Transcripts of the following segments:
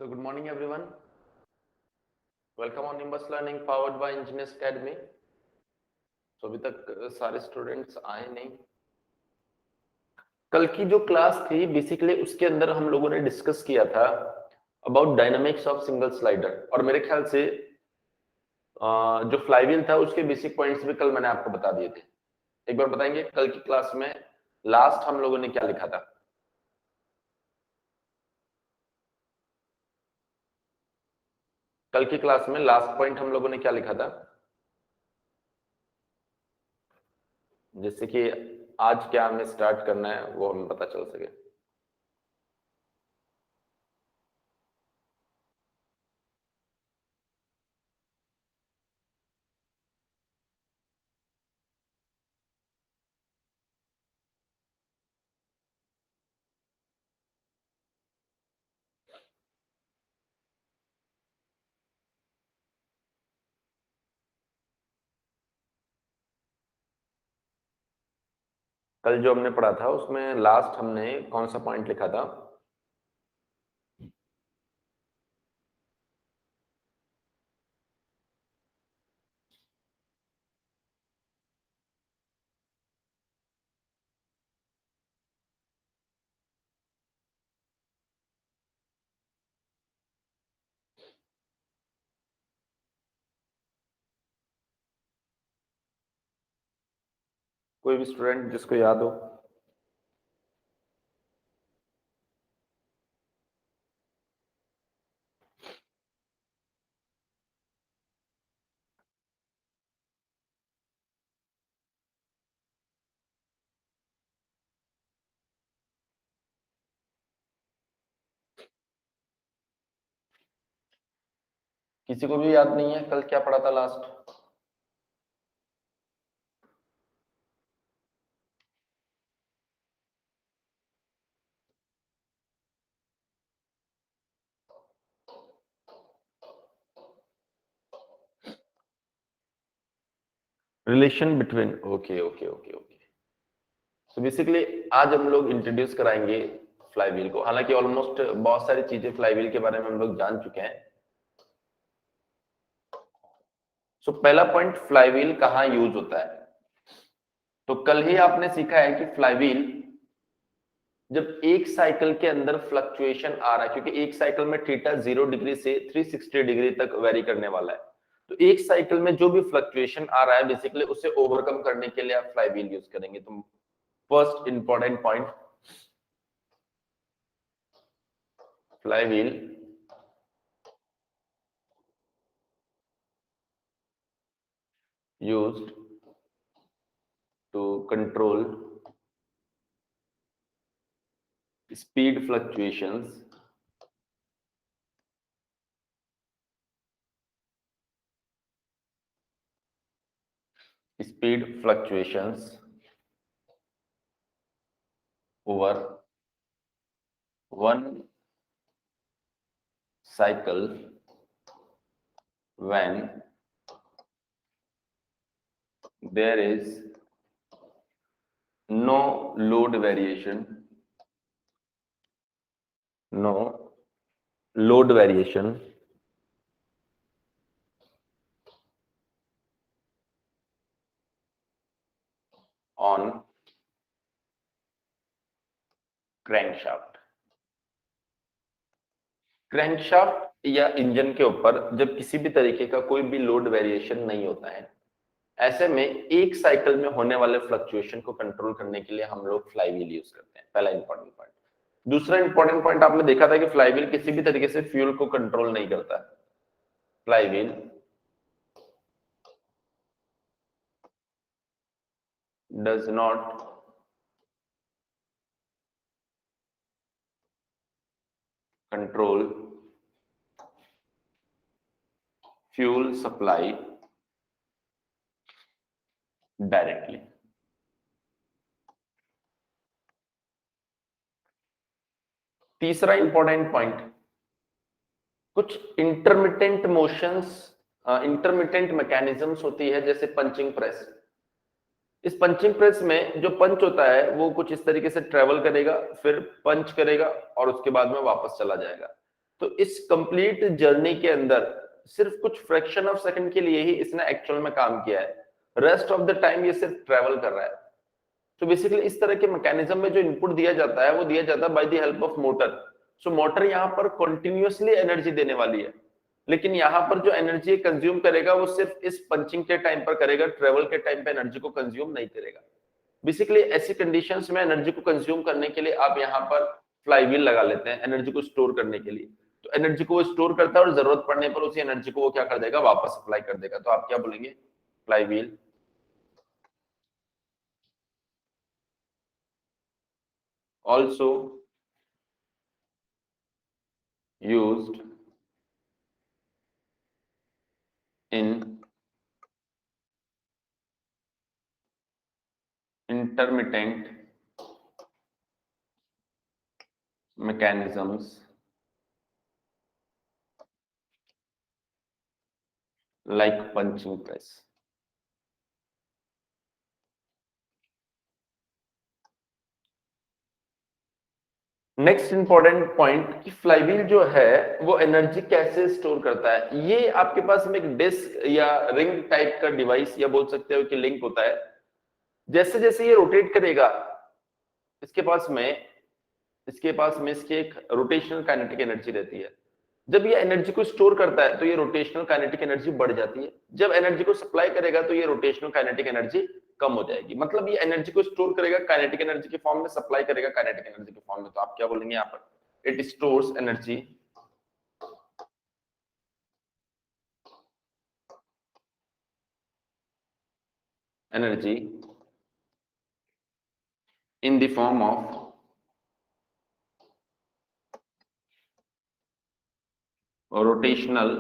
So good morning everyone. Welcome on Nimbus Learning powered by Engineers Academy. So अभी तक सारे students आए नहीं. कल की जो क्लास थी बेसिकली उसके अंदर हम लोगों ने डिस्कस किया था about dynamics of single slider और मेरे ख्याल से जो फ्लाईव्हील था उसके बेसिक पॉइंट्स भी कल मैंने आपको बता दिए थे. एक बार बताएंगे कल की क्लास में लास्ट हम लोगों ने क्या लिखा था. कल की क्लास में लास्ट पॉइंट हम लोगों ने क्या लिखा था, जिससे कि आज क्या हमें स्टार्ट करना है वो हमें पता चल सके. कल जो हमने पढ़ा था उसमें लास्ट हमने कौन सा पॉइंट लिखा था. कोई भी स्टूडेंट जिसको याद हो. किसी को भी याद नहीं है कल क्या पढ़ा था last. Relation between. Okay okay okay okay. So basically आज हम लोग इंट्रोड्यूस कराएंगे फ्लाईव्हील को. हालांकि ऑलमोस्ट बहुत सारी चीजें फ्लाईव्हील के बारे में हम लोग जान चुके हैं. सो पहला पॉइंट, फ्लाईव्हील कहाँ यूज होता है. तो कल ही आपने सीखा है कि फ्लाईव्हील जब एक साइकिल के अंदर फ्लक्चुएशन आ रहा है, क्योंकि एक साइकिल में थीटा 0 डिग्री से 360 डिग्री तक वेरी करने वाला है, तो एक साइकिल में जो भी फ्लक्चुएशन आ रहा है बेसिकली उसे ओवरकम करने के लिए आप फ्लाईव्हील यूज करेंगे. तो first important point, flywheel used to control speed fluctuations over one cycle when there is no load variation on crankshaft. Crankshaft या इंजन के ऊपर जब किसी भी तरीके का कोई भी लोड वेरिएशन नहीं होता है, ऐसे में एक साइकिल में होने वाले फ्लक्चुएशन को कंट्रोल करने के लिए हम लोग फ्लाईव्हील यूज करते हैं. पहला इंपॉर्टेंट पॉइंट. दूसरा इंपॉर्टेंट पॉइंट, आपने देखा था कि फ्लाईव्हील किसी भी तरीके से फ्यूल को कंट्रोल नहीं करता है. Flywheel does not control fuel supply directly. तीसरा इंपॉर्टेंट पॉइंट, कुछ इंटरमिटेंट मोशंस, इंटरमिटेंट मैकेनिज्म्स होती है जैसे पंचिंग प्रेस. इस पंचिंग प्रेस में जो पंच होता है वो कुछ इस तरीके से ट्रेवल करेगा, फिर पंच करेगा और उसके बाद में वापस चला जाएगा. तो इस कंप्लीट जर्नी के अंदर सिर्फ कुछ फ्रैक्शन ऑफ सेकंड के लिए ही इसने एक्चुअल में काम किया है, रेस्ट ऑफ द टाइम ये सिर्फ ट्रेवल कर रहा है। तो बेसिकली इस तरह के मैकेनिज्म में जो इनपुट दिया जाता है वो दिया जाता है bye the help of motor. So motor यहाँ पर कंटिन्यूअसली एनर्जी देने वाली है, लेकिन यहाँ पर जो एनर्जी कंज्यूम करेगा वो सिर्फ इस पंचिंग के टाइम पर करेगा, ट्रेवल के टाइम पे एनर्जी को कंज्यूम नहीं करेगा। बेसिकली ऐसी कंडीशंस में एनर्जी को कंज्यूम करने के लिए आप यहाँ पर फ्लाईव्हील लगा लेते हैं एनर्जी को स्टोर करने के लिए। तो एनर्जी को वो स्टोर करता है और जरूरत पड़ने पर उसी एनर्जी को वो क्या कर देगा, वापस सप्लाई कर देगा। तो आप क्या बोलेंगे, flywheel. Also used in intermittent mechanisms like punching press। Next important point कि फ्लाईव्हील जो है वो एनर्जी कैसे स्टोर करता है। ये आपके पास में एक डिस्क या रिंग टाइप का डिवाइस या बोल सकते हो कि लिंक होता है। जैसे जैसे ये रोटेट करेगा इसके पास में इसकी एक रोटेशनल काइनेटिक एनर्जी रहती है। जब ये एनर्जी को स्टोर करता है तो ये रोटेशनल काइनेटिक एनर्जी बढ़ जाती है, जब एनर्जी को सप्लाई करेगा तो ये रोटेशनल काइनेटिक एनर्जी कम हो जाएगी। मतलब ये एनर्जी को स्टोर करेगा काइनेटिक एनर्जी के फॉर्म में, सप्लाई करेगा काइनेटिक एनर्जी के फॉर्म में। तो आप क्या बोलेंगे यहाँ पर, it stores energy in the form of rotational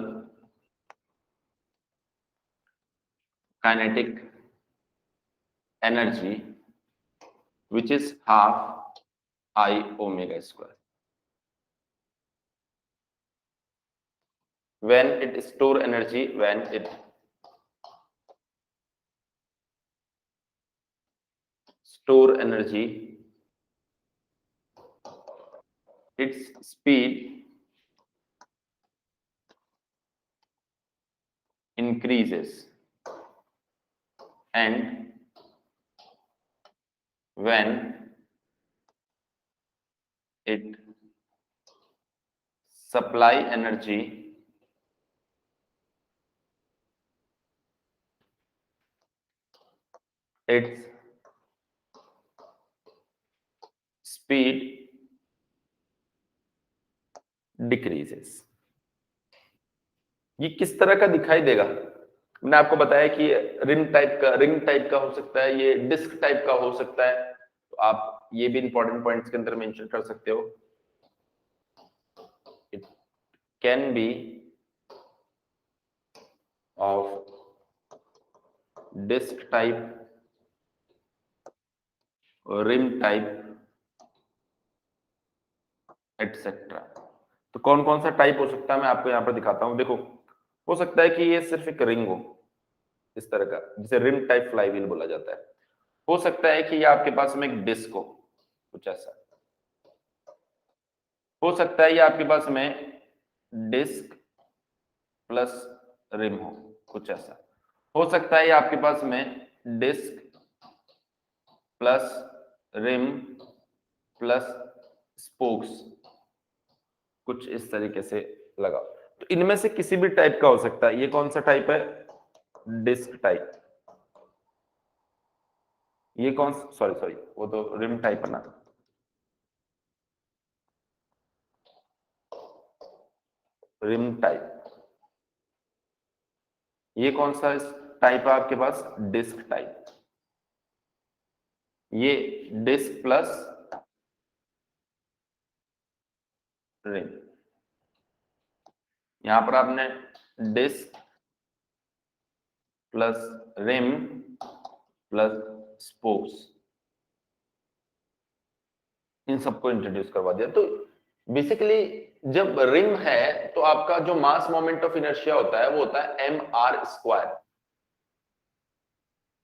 kinetic energy which is half I omega square। when it store energy its speed increases and when it supply energy its speed decreases। ये किस तरह का दिखाई देगा, मैंने आपको बताया कि रिंग टाइप का हो सकता है, ये डिस्क टाइप का हो सकता है। तो आप ये भी इंपॉर्टेंट पॉइंट्स के अंदर मेंशन कर सकते हो। It can be of disc type, rim type etcetera. तो कौन कौन सा टाइप हो सकता है मैं आपको यहाँ पर दिखाता हूं। देखो, हो सकता है कि ये सिर्फ एक रिंग हो इस तरह का, जिसे रिम टाइप फ्लाईव्हील बोला जाता है। हो सकता है कि ये आपके पास में एक डिस्क हो कुछ ऐसा। हो सकता है ये आपके पास में डिस्क प्लस रिम हो कुछ ऐसा। हो सकता है ये आपके पास में disc plus rim plus spokes कुछ इस तरीके से लगा। तो इनमें से किसी भी टाइप का हो सकता है। ये कौन सा टाइप है, डिस्क टाइप। ये कौन, सॉरी वो तो रिम टाइप है ना। Rim type. ये कौन सा टाइप है आपके पास, डिस्क टाइप। ये डिस्क प्लस रिम। यहां पर आपने disc plus rim plus spokes इन सबको इंट्रोड्यूस करवा दिया। तो बेसिकली जब रिम है तो आपका जो मास मोमेंट ऑफ इनर्शिया होता है वो होता है mr²।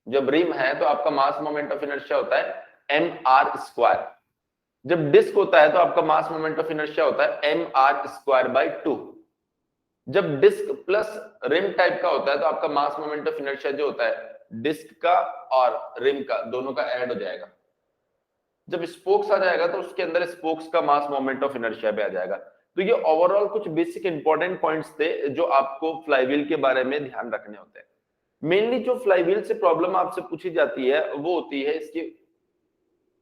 जब रिम है तो आपका मास मोमेंट ऑफ इनर्शिया होता है mr²। जब डिस्क होता है तो आपका मास मोमेंट ऑफ इनर्शिया होता है mr²/2। जब डिस्क प्लस रिम टाइप का होता है तो आपका मास मोमेंट ऑफ इनर्शिया जो होता है डिस्क का और रिम का दोनों का ऐड हो जाएगा। जब स्पोक्स आ जाएगा तो उसके अंदर स्पोक्स का मास मोमेंट ऑफ इनर्शिया भी आ जाएगा। तो ये ओवरऑल कुछ बेसिक इंपॉर्टेंट पॉइंट्स थे जो आपको फ्लाईव्हील के बारे में ध्यान रखने होते हैं। मेनली जो फ्लाईव्हील से प्रॉब्लम आपसे पूछी जाती है वो होती है इसकी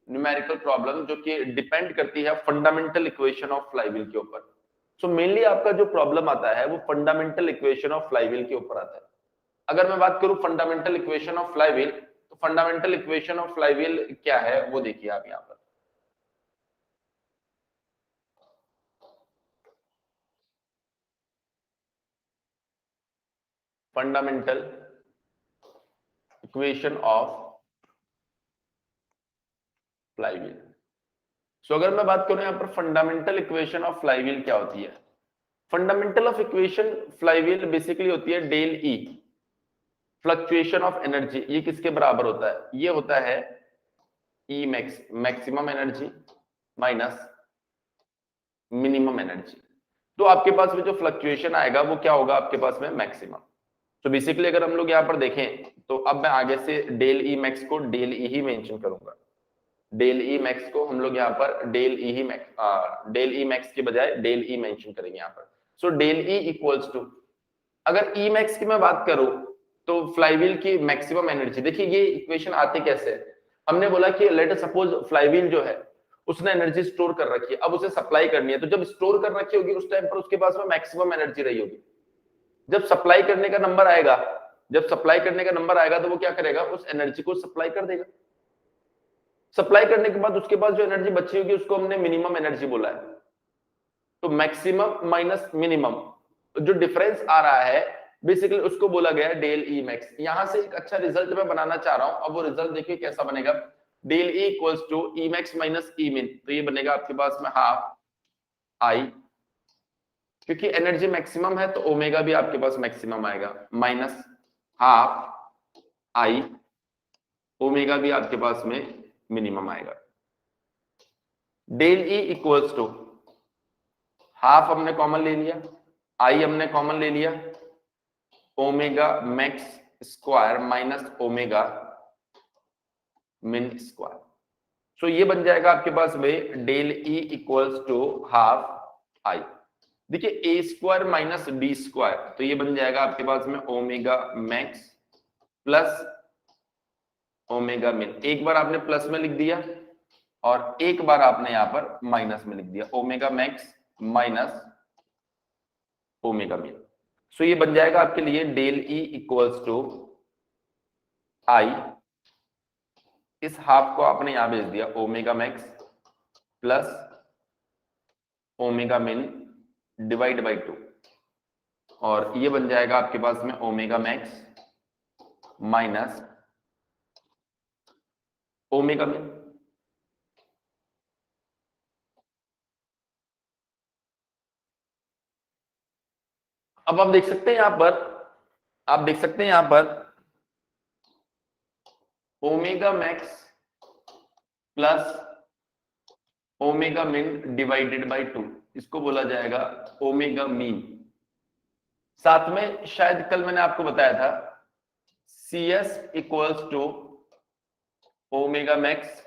न्यूमेरिकल प्रॉब्लम, जो कि डिपेंड करती है फंडामेंटल इक्वेशन ऑफ फ्लाईव्हील के ऊपर। सो मेनली आपका जो प्रॉब्लम आता है वो फंडामेंटल इक्वेशन ऑफ फ्लाईव्हील के ऊपर आता है। अगर मैं बात करूं फंडामेंटल इक्वेशन ऑफ फ्लाईव्हील, तो फंडामेंटल इक्वेशन ऑफ फ्लाईव्हील क्या है वो देखिए आप यहां पर। Fundamental equation of flywheel. So अगर मैं बात करूं यहां पर फंडामेंटल इक्वेशन ऑफ फ्लाईव्हील क्या होती है, fundamental of equation flywheel basically होती है del E, fluctuation of energy. ये किसके बराबर होता है, ये होता है E max, maximum energy minus minimum energy. तो आपके पास में जो फ्लक्चुएशन आएगा वो क्या होगा आपके पास में मैक्सिमम। तो बेसिकली अगर हम लोग यहाँ पर देखें तो अब मैं आगे से डेल ई मैक्स को डेल ई ही मेंशन करूंगा। डेल ई मैक्स को हम लोग यहाँ पर डेल ई ही मैक्स, डेल ई मैक्स के बजाय डेल ई मेंशन करेंगे यहाँ पर। So del E equals to, अगर ई मैक्स की मैं बात करूं तो फ्लाईव्हील की मैक्सिमम एनर्जी, देखिए ये इक्वेशन आते कैसे है। हमने बोला कि लेट अस सपोज फ्लाईव्हील जो है उसने एनर्जी स्टोर कर रखी है, अब उसे सप्लाई करनी है। तो जब स्टोर कर रखी होगी उस टाइम पर उसके पास में मैक्सिमम एनर्जी रही होगी। जब सप्लाई करने का नंबर आएगा, जब सप्लाई करने का नंबर आएगा तो वो क्या करेगा, उस एनर्जी को सप्लाई कर देगा। सप्लाई करने के बाद उसके पास जो एनर्जी बची होगी उसको हमने मिनिमम एनर्जी बोला है। तो मैक्सिमम माइनस मिनिमम, जो डिफरेंस आ रहा है बेसिकली उसको बोला गया है डेल ई मैक्स। यहां से एक अच्छा रिजल्ट मैं बनाना चाह रहा हूं। अब वो रिजल्ट देखिए कैसा बनेगा, del E equals to E max minus E min. तो ये बनेगा आपके पास में हाफ आई, क्योंकि एनर्जी मैक्सिमम है तो ओमेगा भी आपके पास मैक्सिमम आएगा, माइनस हाफ आई, ओमेगा भी आपके पास में मिनिमम आएगा। Del E equals to half हमने कॉमन ले लिया, आई हमने कॉमन ले लिया, omega max square minus omega min square. So ये बन जाएगा आपके पास में del E equals to half I. देखिए A square minus D square, तो ये बन जाएगा आपके पास में ओमेगा मैक्स प्लस ओमेगा मिन। एक बार आपने प्लस में लिख दिया और एक बार आपने यहां पर माइनस में लिख दिया, ओमेगा मैक्स माइनस ओमेगा मिन। सो ये बन जाएगा आपके लिए डेल ई इक्वल्स टू आई, इस हाफ को आपने यहां भेज दिया, ओमेगा मैक्स प्लस ओमेगा मिन डिवाइड बाई 2, और ये बन जाएगा आपके पास में ओमेगा मैक्स माइनस ओमेगा मिन। अब आप देख सकते हैं यहां पर, आप देख सकते हैं यहां पर omega max plus omega min divided by 2, इसको बोला जाएगा ओमेगा मीन। साथ में शायद कल मैंने आपको बताया था C S equals to omega max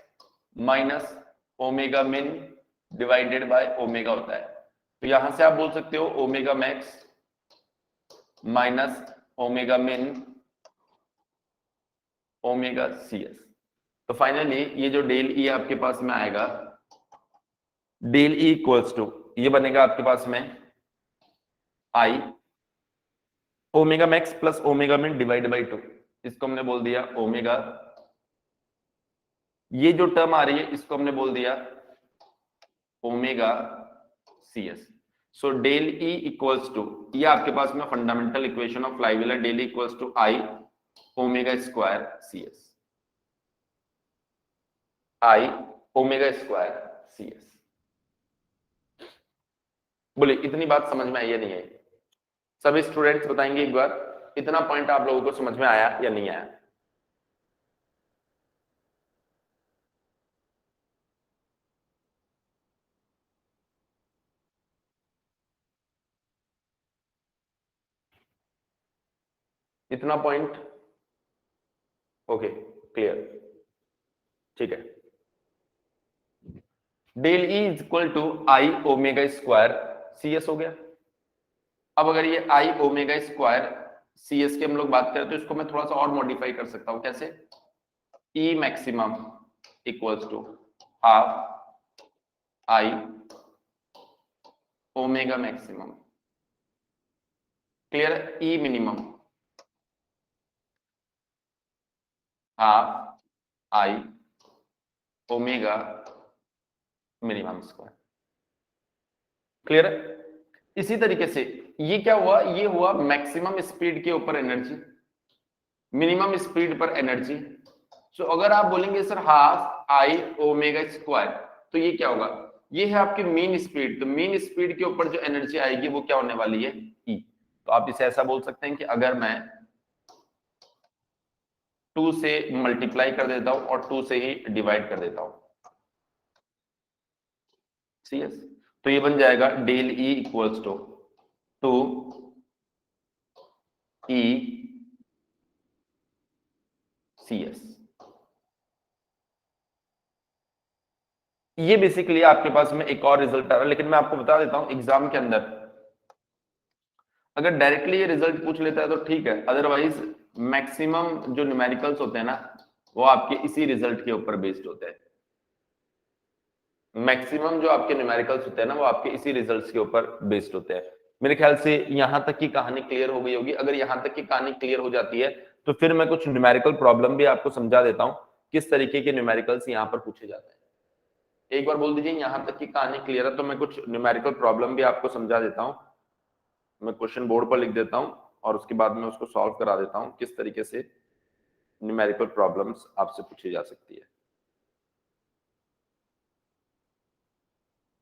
minus omega min divided by omega होता है। तो यहां से आप बोल सकते हो omega max minus omega min omega C S. तो फाइनली ये जो डेल ई आपके पास में आएगा, डेल ई इक्वल्स टू ये बनेगा आपके पास में आई ओमेगा मैक्स प्लस ओमेगा मिन डिवाइड बाई 2, इसको हमने बोल दिया ओमेगा। ये जो टर्म आ रही है इसको हमने बोल दिया omega C S. So del E equals to, ये आपके पास में फंडामेंटल इक्वेशन ऑफ फ्लाईव्हील है, del E equals to I omega square C S, I omega square C S. बोले इतनी बात समझ में आई या नहीं आई? सभी स्टूडेंट्स बताएंगे एक बार, इतना पॉइंट आप लोगों को समझ में आया या नहीं आया? इतना पॉइंट ओके, क्लियर, ठीक है। Del E is equal to I omega square C S हो गया। अब अगर ये I omega square C S की हम लोग बात करें तो इसको मैं थोड़ा सा और मॉडिफाई कर सकता हूं, कैसे? E maximum equals to half I omega maximum, clear? E minimum half I omega minimum square, clear है? इसी तरीके से ये क्या हुआ, ये हुआ मैक्सिमम स्पीड के ऊपर एनर्जी, मिनिमम स्पीड पर एनर्जी। सो अगर आप बोलेंगे sir half I omega square, तो ये क्या होगा, ये है आपकी मीन स्पीड, तो मीन स्पीड के ऊपर जो एनर्जी आएगी वो क्या होने वाली है, ई। तो आप इसे ऐसा बोल सकते हैं कि अगर मैं 2 से मल्टीप्लाई कर देता हूं और 2 से ही डिवाइड कर देता हूं सी एस, तो ये बन जाएगा del E equals to 2 E C S. ये बेसिकली आपके पास में एक और रिजल्ट आ रहा है, लेकिन मैं आपको बता देता हूं एग्जाम के अंदर अगर डायरेक्टली ये रिजल्ट पूछ लेता है तो ठीक है, अदरवाइज मैक्सिमम जो न्यूमेरिकल्स होते हैं ना वो आपके इसी रिजल्ट के ऊपर बेस्ड होते हैं। मैक्सिमम जो आपके न्यूमेरिकल्स होते हैं ना वो आपके इसी रिजल्ट्स के ऊपर बेस्ड होते हैं। मेरे ख्याल से यहां तक की कहानी क्लियर हो गई होगी। अगर यहां तक की कहानी क्लियर हो जाती है तो फिर मैं कुछ न्यूमेरिकल प्रॉब्लम भी आपको समझा देता हूं किस तरीके के न्यूमेरिकल्स यहां पर पूछे जाते हैं। एक बार बोल दीजिए यहां तक की कहानी क्लियर है, तो मैं कुछ न्यूमेरिकल प्रॉब्लम भी आपको समझा देता हूं। मैं क्वेश्चन बोर्ड पर लिख देता हूं और उसके बाद में उसको सॉल्व करा देता हूं किस तरीके से न्यूमेरिकल प्रॉब्लम्स आपसे पूछी जा सकती है।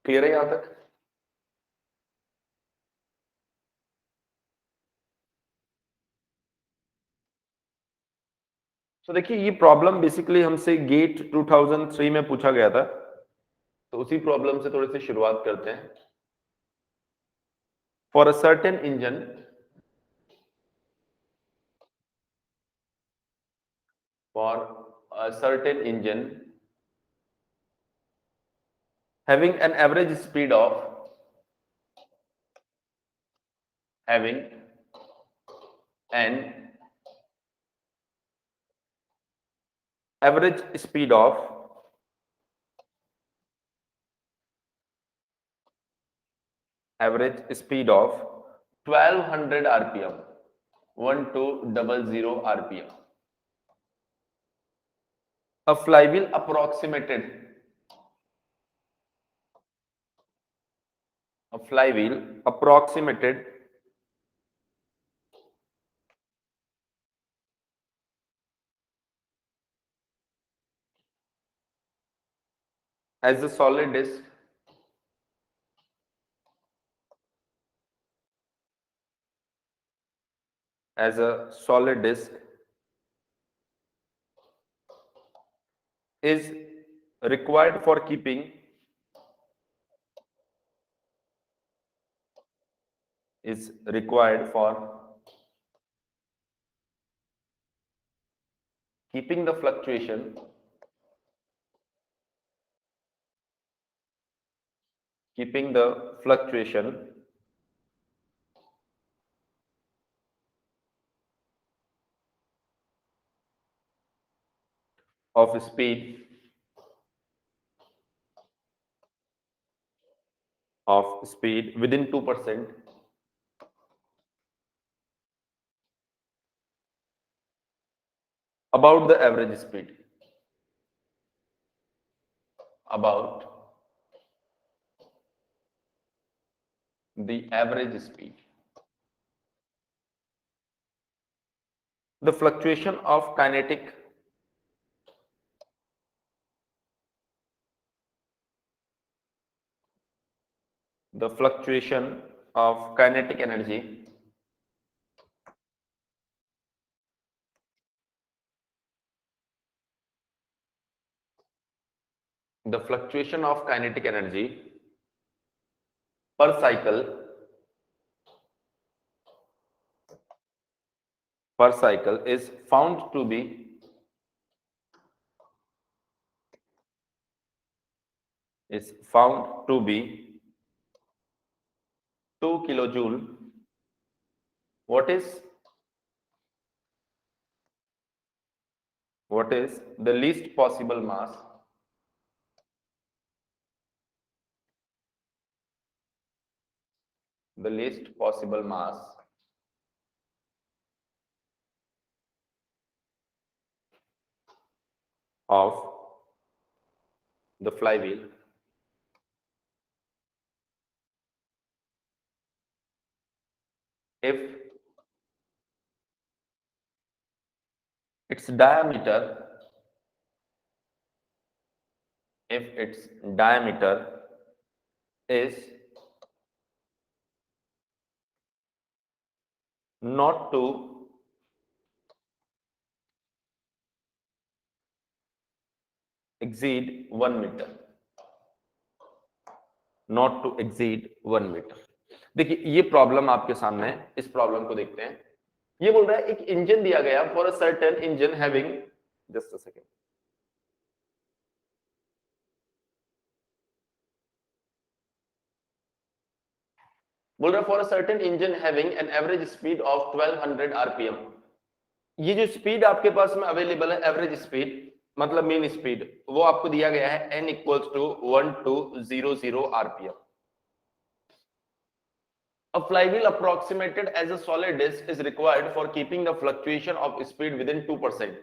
क्लियर है यहां तक? तो देखिए ये प्रॉब्लम बेसिकली हमसे गेट 2003 में पूछा गया था, तो उसी प्रॉब्लम से थोड़ी सी शुरुआत करते हैं। For a certain engine for a certain engine having an average speed of having an average speed of 1200 rpm 1200 rpm, a flywheel approximated as a solid disc is required for keeping the fluctuation of speed within 2% about the average speed, about the average speed. The fluctuation of kinetic energy per cycle per cycle is found to be 2 kilojoule. What is the least possible mass of the flywheel if its diameter is not to exceed 1 metre. Not to exceed 1 metre. देखिए ये problem आपके सामने है. इस problem को देखते हैं. ये बोल रहा है एक इंजन दिया गया for a certain engine having, just a second, बोल रहा है for a certain engine having an average speed of 1200 RPM. ये जो स्पीड आपके पास में अवेलेबल है, एवरेज स्पीड मतलब मीन स्पीड, वो आपको दिया गया है n equals to 1200 RPM. A flywheel approximated as a solid disk is required for keeping the fluctuation of speed within 2%.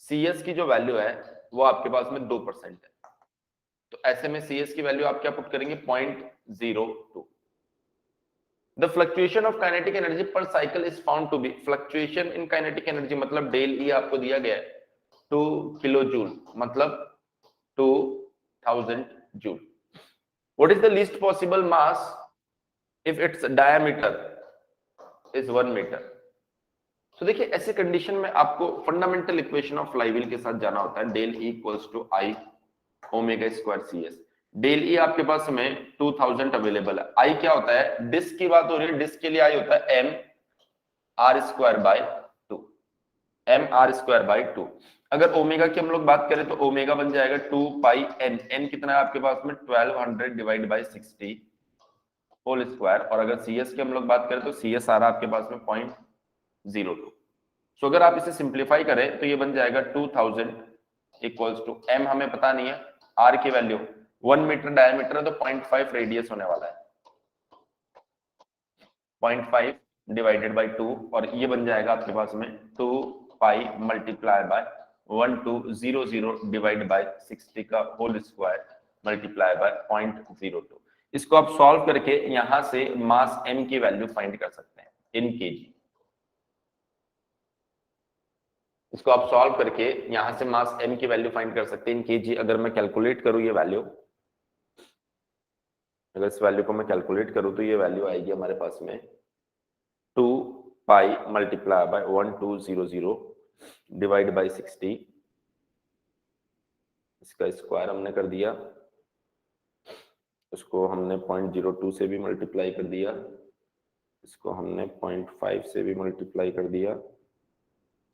CS की जो वैल्यू है वो आपके पास में 2% है. तो ऐसे में CS की वैल्यू आप क्या पुट करेंगे? 0.02. The fluctuation of kinetic energy per cycle is found to be, fluctuation in kinetic energy मतलब डेल E आपको दिया गया है 2 किलो जूल मतलब 2000 joule. What is the least possible mass if its diameter is 1 metre? तो देखिए ऐसे condition में आपको फंडामेंटल इक्वेशन ऑफ फ्लाईव्हील के साथ जाना होता है. Del E equals to I omega square CS. Del E आपके पास में 2000 अवेलेबल है. आई क्या होता है? डिस्क की बात हो रही है. डिस्क के लिए आई होता है m r square by 2. m r square by 2. अगर ओमेगा की हम लोग बात करें तो ओमेगा बन जाएगा 2 पाई n. n कितना है आपके पास में? 1200 डिवाइड बाय 60 होल स्क्वायर. और अगर CS की हम लोग बात करें तो CS आ रहा है आपके पास में 0.02. सो अगर आप इसे सिंप्लीफाई करें तो ये बन जाएगा 2000 इक्वल्स टू m हमें पता नहीं है, r की वैल्यू 1 मीटर डायमीटर है तो 0.5 रेडियस होने वाला है. 0.5 डिवाइडेड बाय 2 और ये बन जाएगा आपके पास में 2 पाई मल्टीप्लाई बाय 1200 डिवाइड बाय 60 का होल स्क्वायर मल्टीप्लाई बाय 0.02. इसको आप सॉल्व करके यहां से मास m की वैल्यू फाइंड कर सकते हैं इन केजी. इसको आप सॉल्व करके यहां से मास m की वैल्यू फाइंड कर सकते हैं इन केजी. अगर मैं कैलकुलेट करूं ये वैल्यू, अगर इस वैल्यू को मैं कैलकुलेट करूं तो ये वैल्यू आएगी हमारे पास में 2 पाई मल्टीप्लाई बाय 1200 डिवाइड बाय 60. इसका स्क्वायर हमने कर दिया, इसको हमने 0.02 से भी मल्टीप्लाई कर दिया, इसको हमने 0.5 से भी मल्टीप्लाई कर दिया,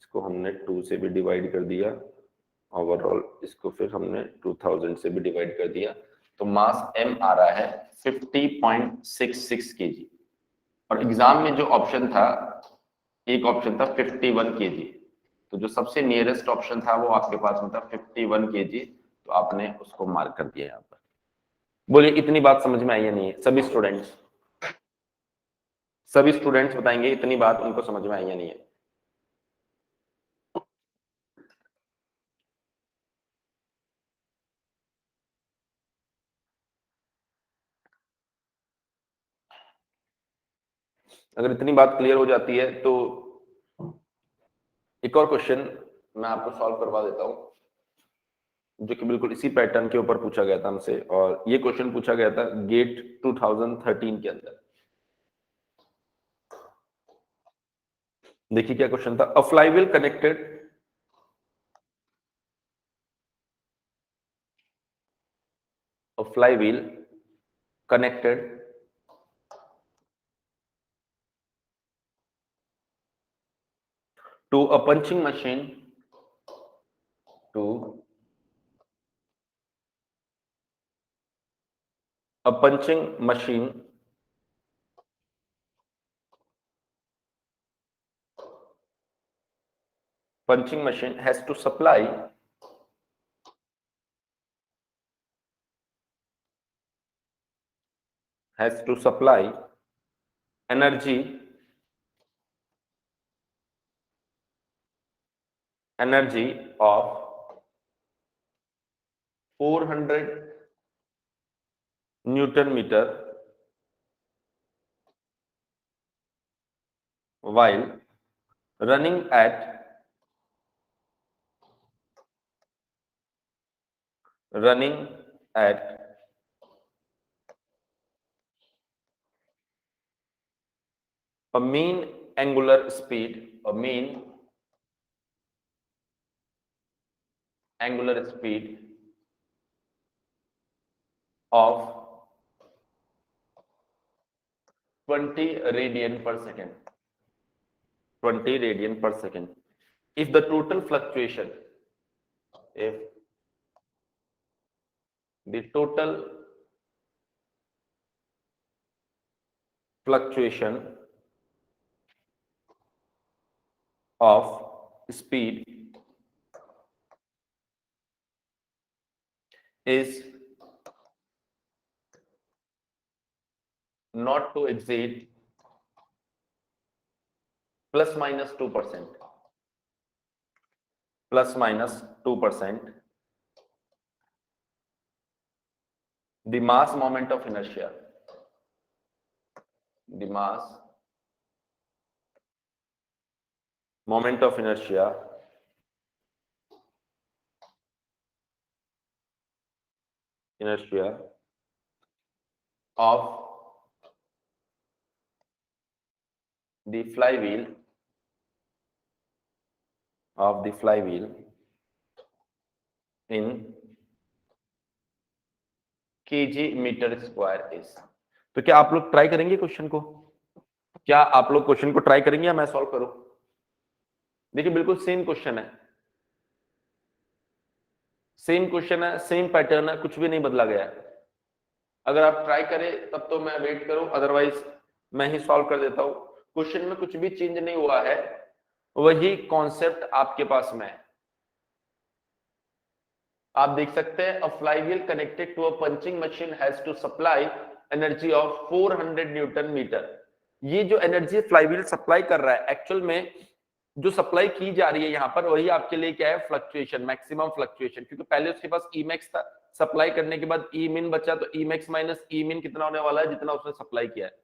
इसको हमने 2 से भी डिवाइड कर दिया, ओवरऑल इसको फिर हमने 2000 से भी डिवाइड कर दिया. तो मास m आ रहा है 50.66 केजी. और एग्जाम में जो ऑप्शन था, एक ऑप्शन था 51 केजी, तो जो सबसे नियरेस्ट ऑप्शन था वो आपके पास में था 51 केजी. तो आपने उसको मार्क कर दिया यहाँ पर. बोलिए इतनी बात समझ में आई या नहीं है? सभी स्टूडेंट्स बताएंगे इतनी बात उनको समझ में आई या नहीं है. अगर इतनी बात क्लियर हो जाती है तो एक और क्वेश्चन मैं आपको सॉल्व करवा देता हूं, जो कि बिल्कुल इसी पैटर्न के ऊपर पूछा गया था हमसे. और ये क्वेश्चन पूछा गया था गेट 2013 के अंदर. देखिए क्या क्वेश्चन था. A flywheel connected to a punching machine, to a punching machine has to supply energy of 400 Newton meter while running at a mean angular speed of 20 radian per second. If the total fluctuation of speed is not to exceed plus minus 2%, the mass moment of inertia of the flywheel in kg metre square is. तो क्या आप लोग try करेंगे question को? या मैं solve करूं? देखिए बिल्कुल सेम क्वेश्चन है, सेम पैटर्न है, कुछ भी नहीं बदला गया है। अगर आप ट्राई करें तब तो मैं वेट करूं, अदरवाइज मैं ही सॉल्व कर देता हूं। क्वेश्चन में कुछ भी चेंज नहीं हुआ है, वही कॉन्सेप्ट आपके पास में है। आप देख सकते हैं, a flywheel connected to a punching machine has to supply energy of 400 newton metre. ये जो एनर्जी फ्लाईव्हील सप्लाई कर रहा है, एक्चुअल में जो सप्लाई की जा रही है यहाँ पर, वही आपके लिए क्या है? Fluctuation, maximum fluctuation. क्योंकि पहले उसके पास ई मैक्स था, सप्लाई करने के बाद ई मिन बचा, तो ई मैक्स माइनस ई मिन कितना होने वाला है? जितना उसने सप्लाई किया है।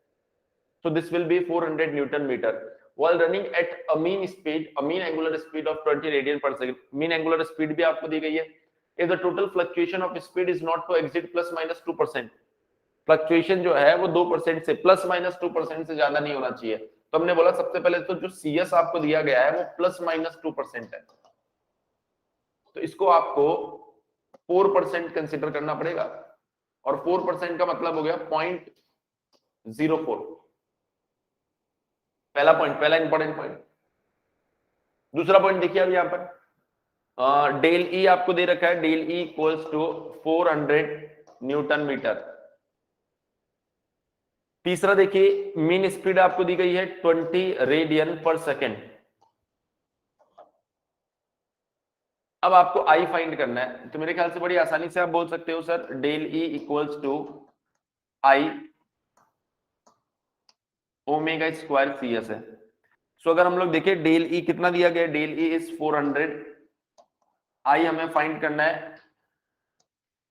So this will be 400 Newton meter while running at a mean angular speed of 20 radian per second. Mean angular speed भी आपको दी गई है। If the total fluctuation of speed is not to exceed plus minus 2%, fluctuation जो है वो 2% से plus minus 2% से ज्यादा नहीं होना चाहिए। तो हमने बोला सबसे पहले तो जो CS आपको दिया गया है वो प्लस माइनस 2% है, तो इसको आपको 4% कंसिडर करना पड़ेगा, और 4% का मतलब हो गया 0.04। पहला इंपॉर्टेंट पॉइंट। दूसरा पॉइंट देखिए अब यहाँ पर डेल ई आपको दे रखा है, del E equals to 400 newton metre. तीसरा देखिए, मीन स्पीड आपको दी गई है 20 रेडियन पर सेकेंड। अब आपको आई फाइंड करना है, तो मेरे ख्याल से बड़ी आसानी से आप बोल सकते हो sir del E equals to I omega square C S है। सो अगर हम लोग देखें डेल ई कितना दिया गया, डेल ई इज 400, आई हमें फाइंड करना है,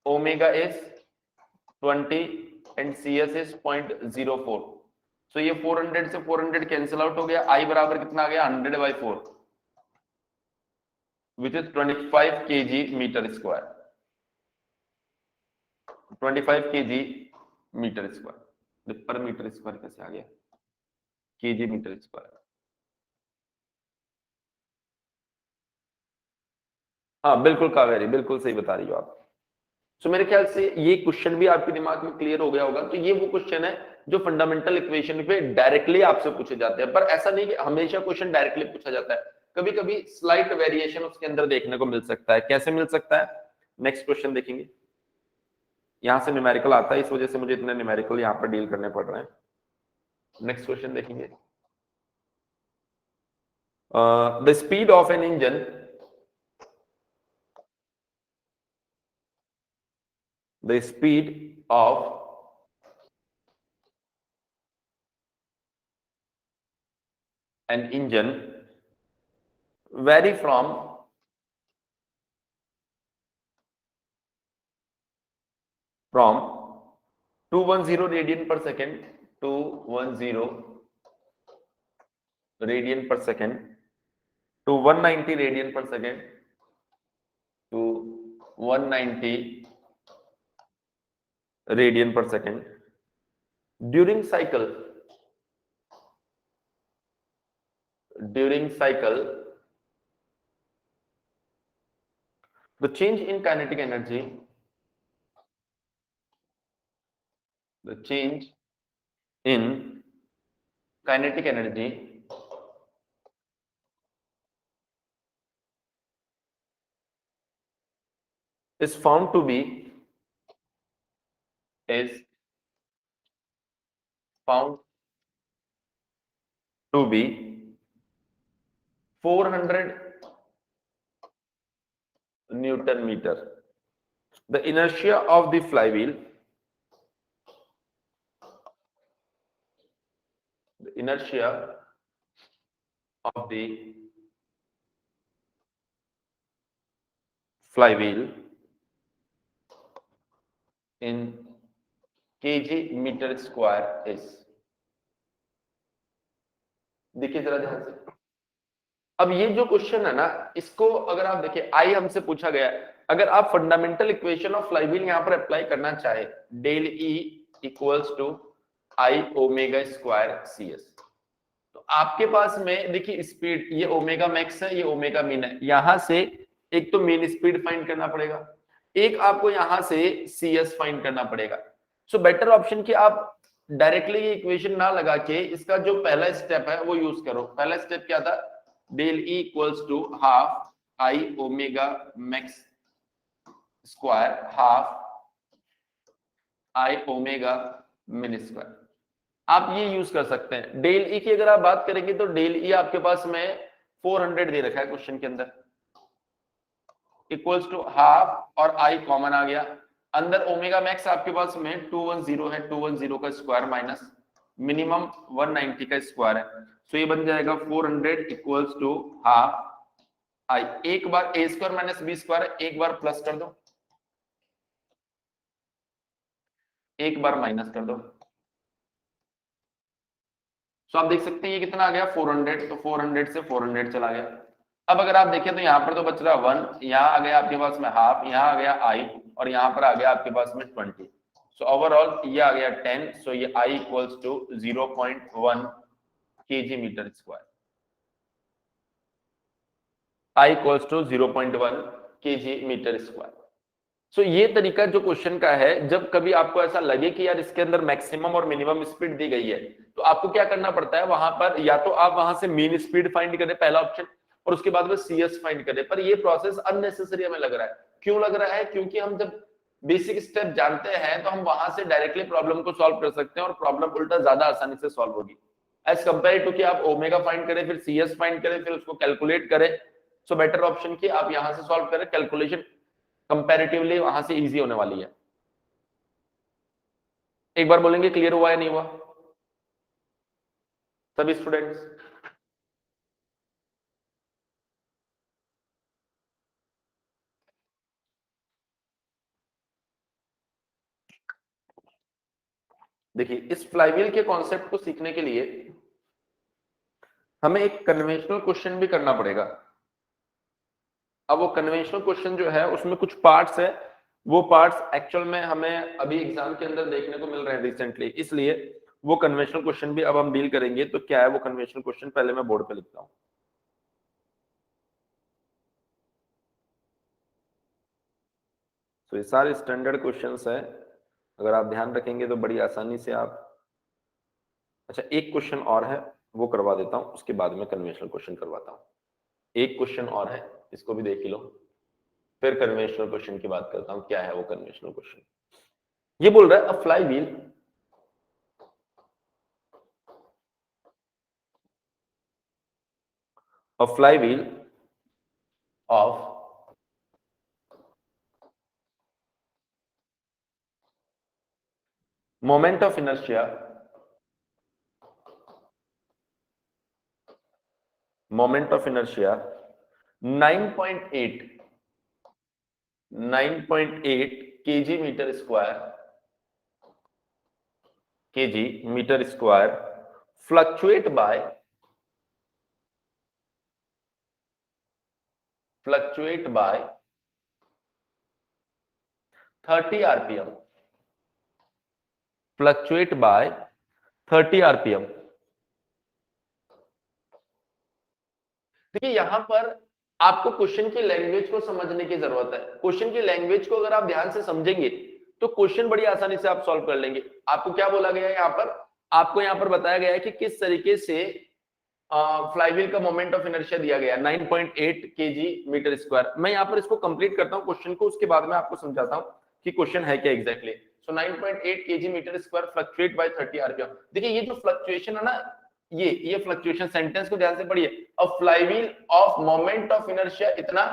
omega is 20 and C S is 0.04। So ये 400 से 400 कैंसिल आउट हो गया, आई बराबर कितना आ गया? 100/4 which is 25 kg metre square. 25 kg metre square, पर मीटर स्क्वायर कैसे आ गया? Kg metre square. हाँ बिल्कुल कावेरी, बिल्कुल सही बता रही हो आप। सो मेरे ख्याल से ये क्वेश्चन भी आपके दिमाग में क्लियर हो गया होगा। तो ये वो क्वेश्चन है जो फंडामेंटल इक्वेशन पे डायरेक्टली आपसे पूछे जाते हैं, पर ऐसा नहीं कि हमेशा क्वेश्चन डायरेक्टली पूछा जाता है। कभी कभी स्लाइट वेरिएशन उसके अंदर देखने को मिल सकता है। कैसे मिल सकता है, नेक्स्ट क्वेश्चन देखेंगे। यहां से न्यूमेरिकल आता है, इस वजह से मुझे इतने न्यूमेरिकल यहां पर डील करने पड़ रहे हैं। नेक्स्ट क्वेश्चन देखेंगे। The speed of an engine the speed of an engine vary from 210 radian per second to 10 radian per second to 190 radian per second to 190 radian per second during cycle the change in kinetic energy is found to be 400 Newton meter. The inertia of the flywheel in kg meter square is, देखिए जरा ध्यान से। अब ये जो question है ना, इसको अगर आप देखिए, आई हमसे पूछा गया, अगर आप फंडामेंटल इक्वेशन ऑफ फ्लाईव्हील यहां पर अप्लाई करना चाहे, del E equals to I omega square C S, तो आपके पास में देखिए स्पीड, ये ओमेगा मैक्स है, ये ओमेगा मीन है, यहां से एक तो मीन स्पीड फाइंड करना पड़ेगा, एक आपको यहां से सी एस फाइंड करना पड़ेगा। सो बेटर ऑप्शन कि आप डायरेक्टली ये इक्वेशन ना लगा के इसका जो पहला स्टेप है वो यूज करो। पहला स्टेप क्या था, del E equals to half I omega max square half I omega min square, आप ये यूज कर सकते हैं। डेल ई की अगर आप बात करेंगे तो डेल ई आपके पास में 400 दे रखा है क्वेश्चन के अंदर, इक्वल्स टू हाफ और आई कॉमन आ गया, अंदर ओमेगा मैक्स आपके पास में 210 है, 210 का स्क्वायर माइनस मिनिमम 190 का स्क्वायर है, सो ये बन जाएगा 400 इक्वल्स टू हाफ आई, एक बार ए स्क्वायर माइनस बी स्क्वायर, एक बार प्लस कर दो, एक बार माइनस कर दो, सो आप देख सकते हैं ये कितना आ गया 400, तो 400 से 400 चला गया। अब अगर आप देखें तो यहाँ पर तो बच रहा 1, यहाँ आ गया आपके पास में हाफ, यहाँ आ गया आई, और यहाँ पर आ गया आपके पास में 20, सो ओवरऑल ये आ गया 10, सो ये I equals to 0.1 kg metre square, I equals to 0.1 kg metre square. So ये तरीका जो क्वेश्चन का है, जब कभी आपको ऐसा लगे कि यार इसके अंदर मैक्सिमम और मिनिमम स्पीड दी गई है, तो आपको क्या करना पड़ता है, वहां पर या तो आप वहां से मीन स्पीड फाइंड करें, पहला ऑप्शन, और उसके बाद में सीएस फाइंड करें। पर ये प्रोसेस अननेसेसरी हमें लग रहा है। क्यों लग रहा है, क्योंकि हम जब बेसिक स्टेप जानते हैं तो हम वहां से डायरेक्टली प्रॉब्लम को सॉल्व कर सकते हैं और प्रॉब्लम उल्टा ज्यादा आसानी से सॉल्व होगी, एज कंपेयर टू कि आप ओमेगा फाइंड करें, फिर सीएस फाइंड करें, फिर उसको कैलकुलेट करें। सो बेटर ऑप्शन की आप यहां से सॉल्व करें, कैलकुलेशन कंपैरेटिवली वहां से इजी होने वाली है। एक बार बोलेंगे क्लियर हुआ या नहीं हुआ सभी स्टूडेंट्स? देखिए इस फ्लाईव्हील के कॉन्सेप्ट को सीखने के लिए हमें एक कन्वेंशनल क्वेश्चन भी करना पड़ेगा। अब वो कन्वेंशनल क्वेश्चन जो है उसमें कुछ पार्ट्स है, वो पार्ट्स एक्चुअल में हमें अभी एग्जाम के अंदर देखने को मिल रहे हैं रिसेंटली, इसलिए वो कन्वेंशनल क्वेश्चन भी अब हम डील करेंगे। तो क्या है वो कन्वेंशनल क्वेश्चन, पहले मैं बोर्ड पे लिखता हूं। तो ये सारे स्टैंडर्ड क्वेश्चंस है, अगर आप ध्यान रखेंगे तो बड़ी आसानी से आप, अच्छा एक क्वेश्चन और है वो करवा देता हूं, उसके बाद में कन्वेंशनल क्वेश्चन करवाता हूं। एक क्वेश्चन और है, इसको भी देख लो, फिर कन्वेंशनल क्वेश्चन की बात करता हूं, क्या है वो कन्वेंशनल क्वेश्चन। ये बोल रहा है अ fly wheel of moment of inertia 9.8 kg meter square fluctuate by 30 rpm, fluctuate by 30 rpm। देखिए यहां पर आपको क्वेश्चन की लैंग्वेज को समझने की जरूरत है। क्वेश्चन की लैंग्वेज को अगर आप ध्यान से समझेंगे तो क्वेश्चन बड़ी आसानी से आप सॉल्व कर लेंगे। आपको क्या बोला गया है यहाँ पर, आपको यहाँ पर बताया गया है कि किस तरीके से फ्लाईव्हील का मोमेंट ऑफ इनर्शिया दिया गया 9.8 केजी मीटर स्क्वायर। मैं यहाँ पर इसको कंप्लीट करता हूँ क्वेश्चन को, उसके बाद में आपको समझाता हूँ कि क्वेश्चन है क्या exactly. So 9.8 kg metre square fluctuate by 30 RPM. देखिए ये जो फ्लक्चुएशन है ना, ये फ्लक्चुएशन, सेंटेंस को ध्यान से पढ़िए। A flywheel of moment of inertia इतना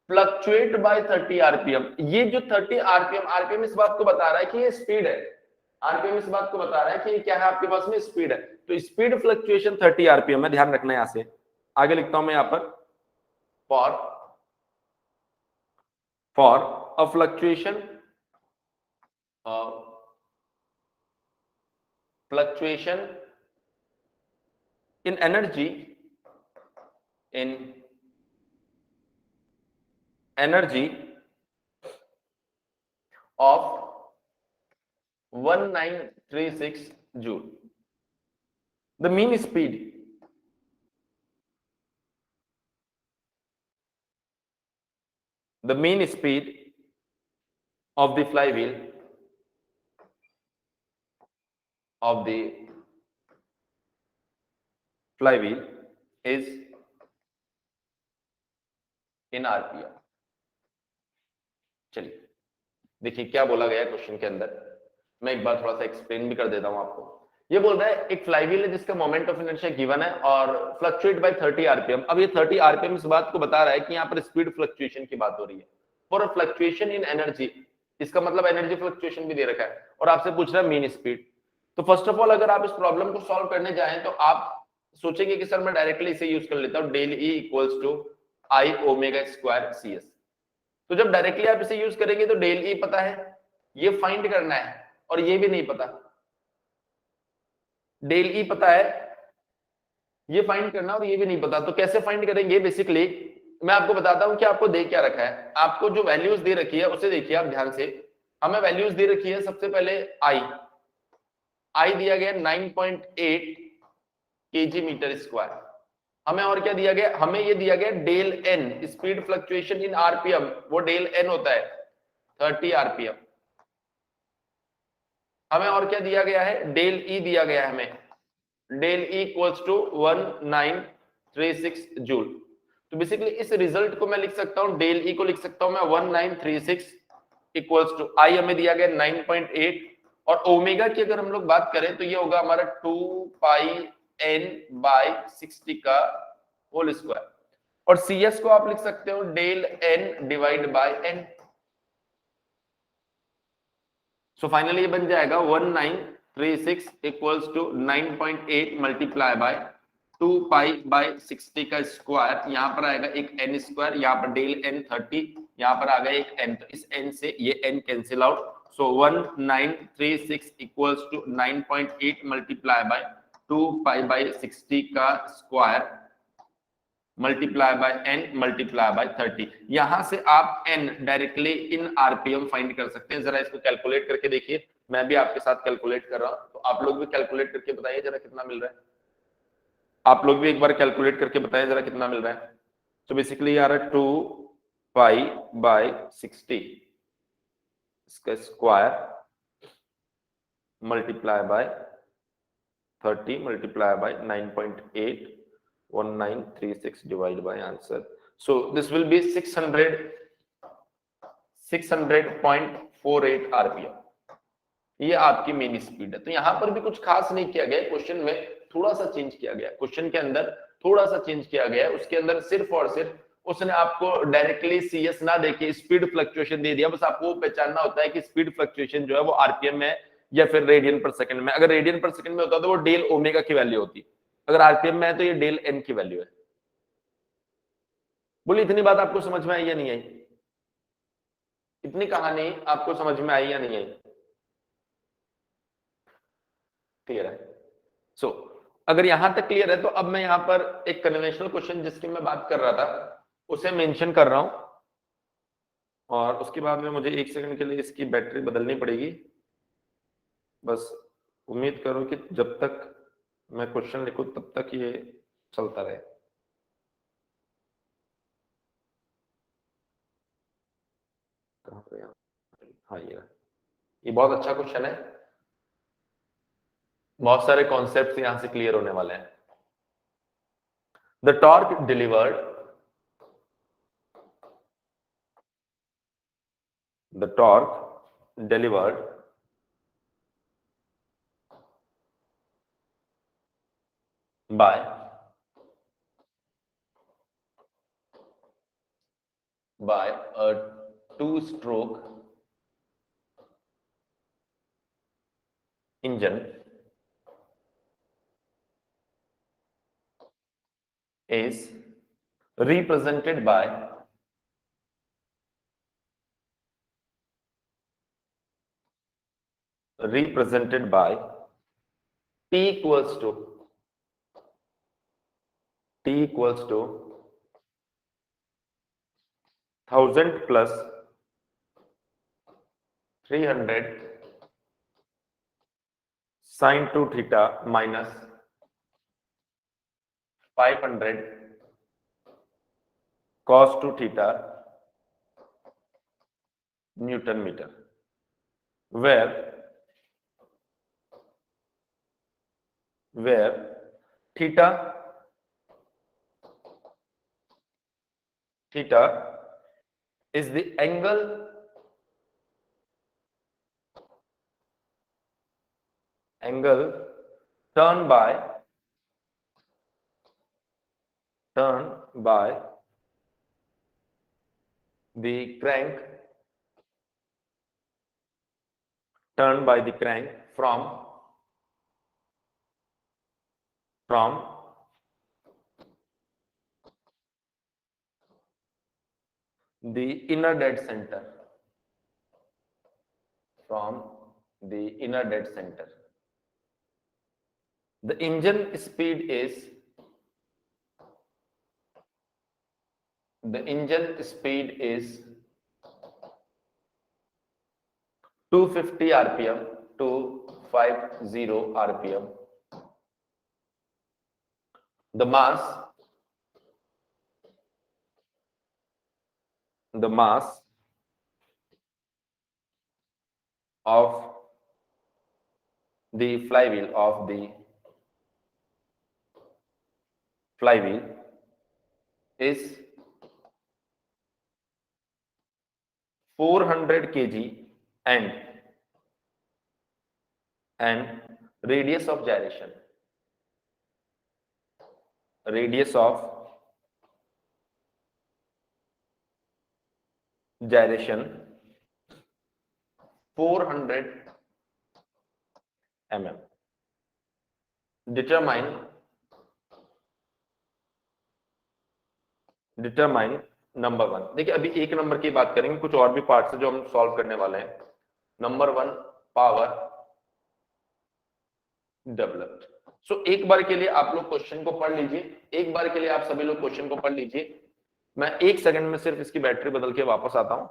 फ्लक्चुएट बाय 30 आरपीएम। ये जो 30 आरपीएम, आरपीएम इस बात को बता रहा है कि ये स्पीड है। आरपीएम इस बात को बता रहा है कि क्या है आपके पास में, स्पीड है। तो स्पीड फ्लक्चुएशन 30 आरपीएम है, ध्यान रखना है। यहां से आगे लिखता हूं मैं यहां पर, for a fluctuation in energy of 1936 joule. The mean speed of the flywheel is in RPM। चलिए देखिए क्या बोला गया क्वेश्चन के अंदर, मैं एक बार थोड़ा सा एक्सप्लेन भी कर देता हूं आपको। ये बोल रहा है एक फ्लाईव्हील है जिसका मोमेंट ऑफ इनर्शिया गिवन है और फ्लक्चुएट बाय 30 आरपीएम। अब ये 30 आरपीएम इस बात को बता रहा है कि यहाँ पर स्पीड फ्लक्चुएशन की बात हो रही है। For a fluctuation in energy, इसका मतलब एनर्जी फ्लक्चुएशन भी दे रखा है और आपसे पूछ रहा है मीन स्पीड। तो फर्स्ट ऑफ ऑल अगर आप इस प्रॉब्लम को सॉल्व करने जाएं तो आप सोचेंगे कि सर मैं डायरेक्टली इसे यूज कर लेता हूं, del E equals to I omega square C S. तो जब डायरेक्टली आप इसे यूज करेंगे तो डेल ई पता है, ये फाइंड करना है, और ये भी नहीं पता। डेल ई पता है, ये फाइंड करना, और ये भी नहीं पता। तो कैसे फाइंड करेंगे? बेसिकली मैं आपको बताता हूं कि आपको दे क्या रखा है। आपको जो वैल्यूज दे रखी है उसे देखिए आप ध्यान से। हमें वैल्यूज दे रखी है, सबसे पहले आई दिया गया 9.8 केजी मीटर स्क्वायर। हमें और क्या दिया गया? हमें ये दिया गया del N, speed fluctuation in RPM, वो डेल एन होता है 30 आरपीएम। हमें और क्या दिया गया है? डेल ई दिया गया है हमें, del E equals to 1936 joule. तो बेसिकली इस रिजल्ट को मैं लिख सकता हूं, डेल ई को लिख सकता हूं मैं 1936 इक्वल्स टू आई हमें दिया गया 9.8, और ओमेगा की अगर हम लोग बात करें तो ये होगा हमारा 2 पाई एन बाय 60 का होल स्क्वायर, और सी एस को आप लिख सकते हो del N divide by N. So finally ये बन जाएगा 1936 equals to 9.8 multiply by 2 pi by 60 का स्क्वायर। यहां पर आएगा एक n स्क्वायर, यहां पर डेल n 30, यहां पर आ गया एक n, तो इस n से ये n cancel out. So 1936 equals to 9.8 multiply by 2 pi by 60 का square multiply by n multiply by 30। यहां से आप n directly in RPM find कर सकते हैं। जरा इसको कैलकुलेट करके देखिए, मैं भी आपके साथ कैलकुलेट कर रहा हूं, तो आप लोग भी कैलकुलेट करके बताइए जरा कितना मिल रहा है। आप लोग भी एक बार कैलकुलेट करके बताइए जरा कितना मिल रहा है। तो बेसिकली आ रहा है 2 पाई बाय 60 इसका square multiply by 30 multiply by 9.8 1936 divided by answer. So this will be 600.48 RPM. ये आपकी मेन स्पीड है। तो यहां पर भी कुछ खास नहीं किया गया, क्वेश्चन में थोड़ा सा चेंज किया गया, क्वेश्चन के अंदर थोड़ा सा चेंज किया गया। उसके अंदर सिर्फ और सिर्फ उसने आपको डायरेक्टली सीएस ना देके स्पीड फ्लक्चुएशन दे दिया। बस आपको पहचानना होता है कि स्पीड फ्लक्चुएशन जो है वो आरपीएम में या फिर रेडियन पर सेकंड में। अगर रेडियन पर सेकंड में होता तो वो डेल ओमेगा की वैल्यू होती, अगर आरपीएम में है तो ये डेल एन की वैल्यू है। बोलिए इतनी बात आपको समझ में आई या नहीं आई? इतनी कहानी आपको समझ में आई या नहीं आई? क्लियर है? सो अगर यहां तक क्लियर है तो अब मैं यहां पर एक कन्वेंशनल क्वेश्चन जिसकी मैं बात कर रहा था उसे मेंशन कर रहा हूं, और उसके बाद में मुझे 1 सेकंड के लिए इसकी बैटरी बदलनी पड़ेगी। बस उम्मीद करो कि जब तक मैं क्वेश्चन लिखूं तब तक ये चलता रहे। कहां पे? हाँ ये बहुत अच्छा क्वेश्चन है। बहुत सारे कॉन्सेप्ट्स यहां से क्लियर होने वाले हैं। The torque delivered the torque delivered by a two-stroke engine is represented by t equals to t equals to 1000 plus 300 sin 2 theta minus 500 cos 2 theta Newton meter, where theta is the angle turned by the crank from the inner dead center, The engine speed is 250 rpm to 50 rpm. The mass of the flywheel is 400 kg and radius of gyration 400 mm. Determine number 1। देखिए अभी एक number की बात करेंगे, कुछ और भी parts है जो हम सॉल्व करने वाले हैं। Number 1 power developed. सो एक बार के लिए आप लोग क्वेश्चन को पढ़ लीजिए, एक बार के लिए आप सभी लोग क्वेश्चन को पढ़ लीजिए। मैं 1 सेकंड में सिर्फ इसकी बैटरी बदल के वापस आता हूं।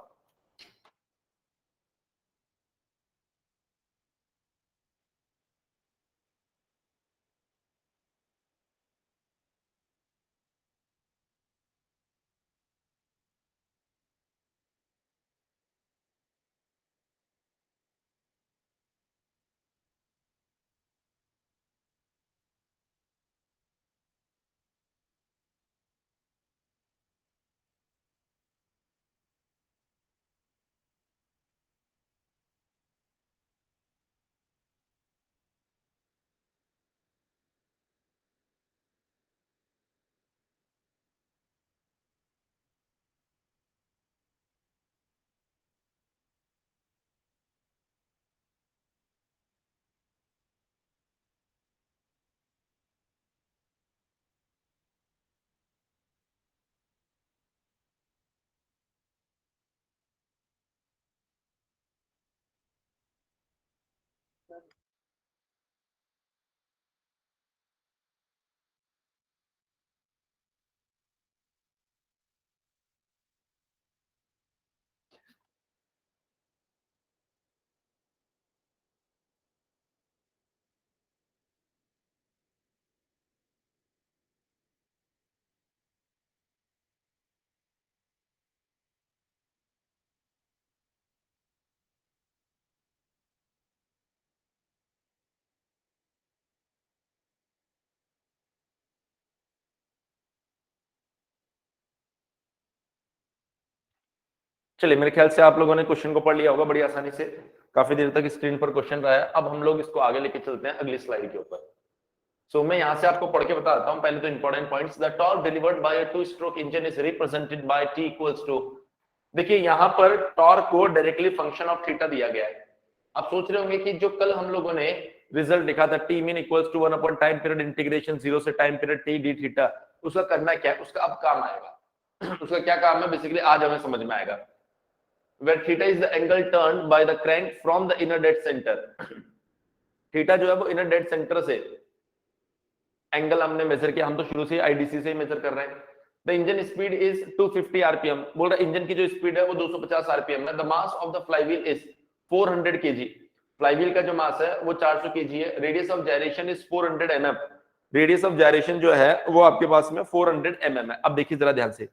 चलिए, मेरे ख्याल से आप लोगों ने क्वेश्चन को पढ़ लिया होगा बड़ी आसानी से। काफी देर तक स्क्रीन पर क्वेश्चन रहा है। अब हम लोग इसको आगे लेके चलते हैं अगली स्लाइड के ऊपर। सो मैं यहां से आपको पढ़ के बता देता हूं। पहले तो important points, the torque delivered by a two stroke engine is represented by T equals to. देखिए यहां पर टॉर्क को डायरेक्टली फंक्शन ऑफ थीटा दिया गया है। आप सोच रहे होंगे कि जो कल हम लोगों ने रिजल्ट लिखा था T mean equals to 1 upon time period integration 0 से time period T D theta, उसका करना क्या है, उसका अब काम आएगा। उसका क्या काम है बेसिकली आज हमें समझ में आएगा। where theta is the angle turned by the crank from the inner dead center। Theta जो है वो इनर डेड सेंटर से एंगल हमने मेजर किया। हम तो शुरू से आईडीसी से मेजर कर रहे हैं। The engine speed is 250 RPM. बोल रहा है इंजन की जो स्पीड है वो 250 आरपीएम है। The mass of the flywheel is 400 KG. Flywheel का जो मास है वो 400 केजी है। Radius of gyration is 400 mm। Radius of gyration जो है वो आपके पास में 400 mm है। अब देखिए जरा ध्यान से,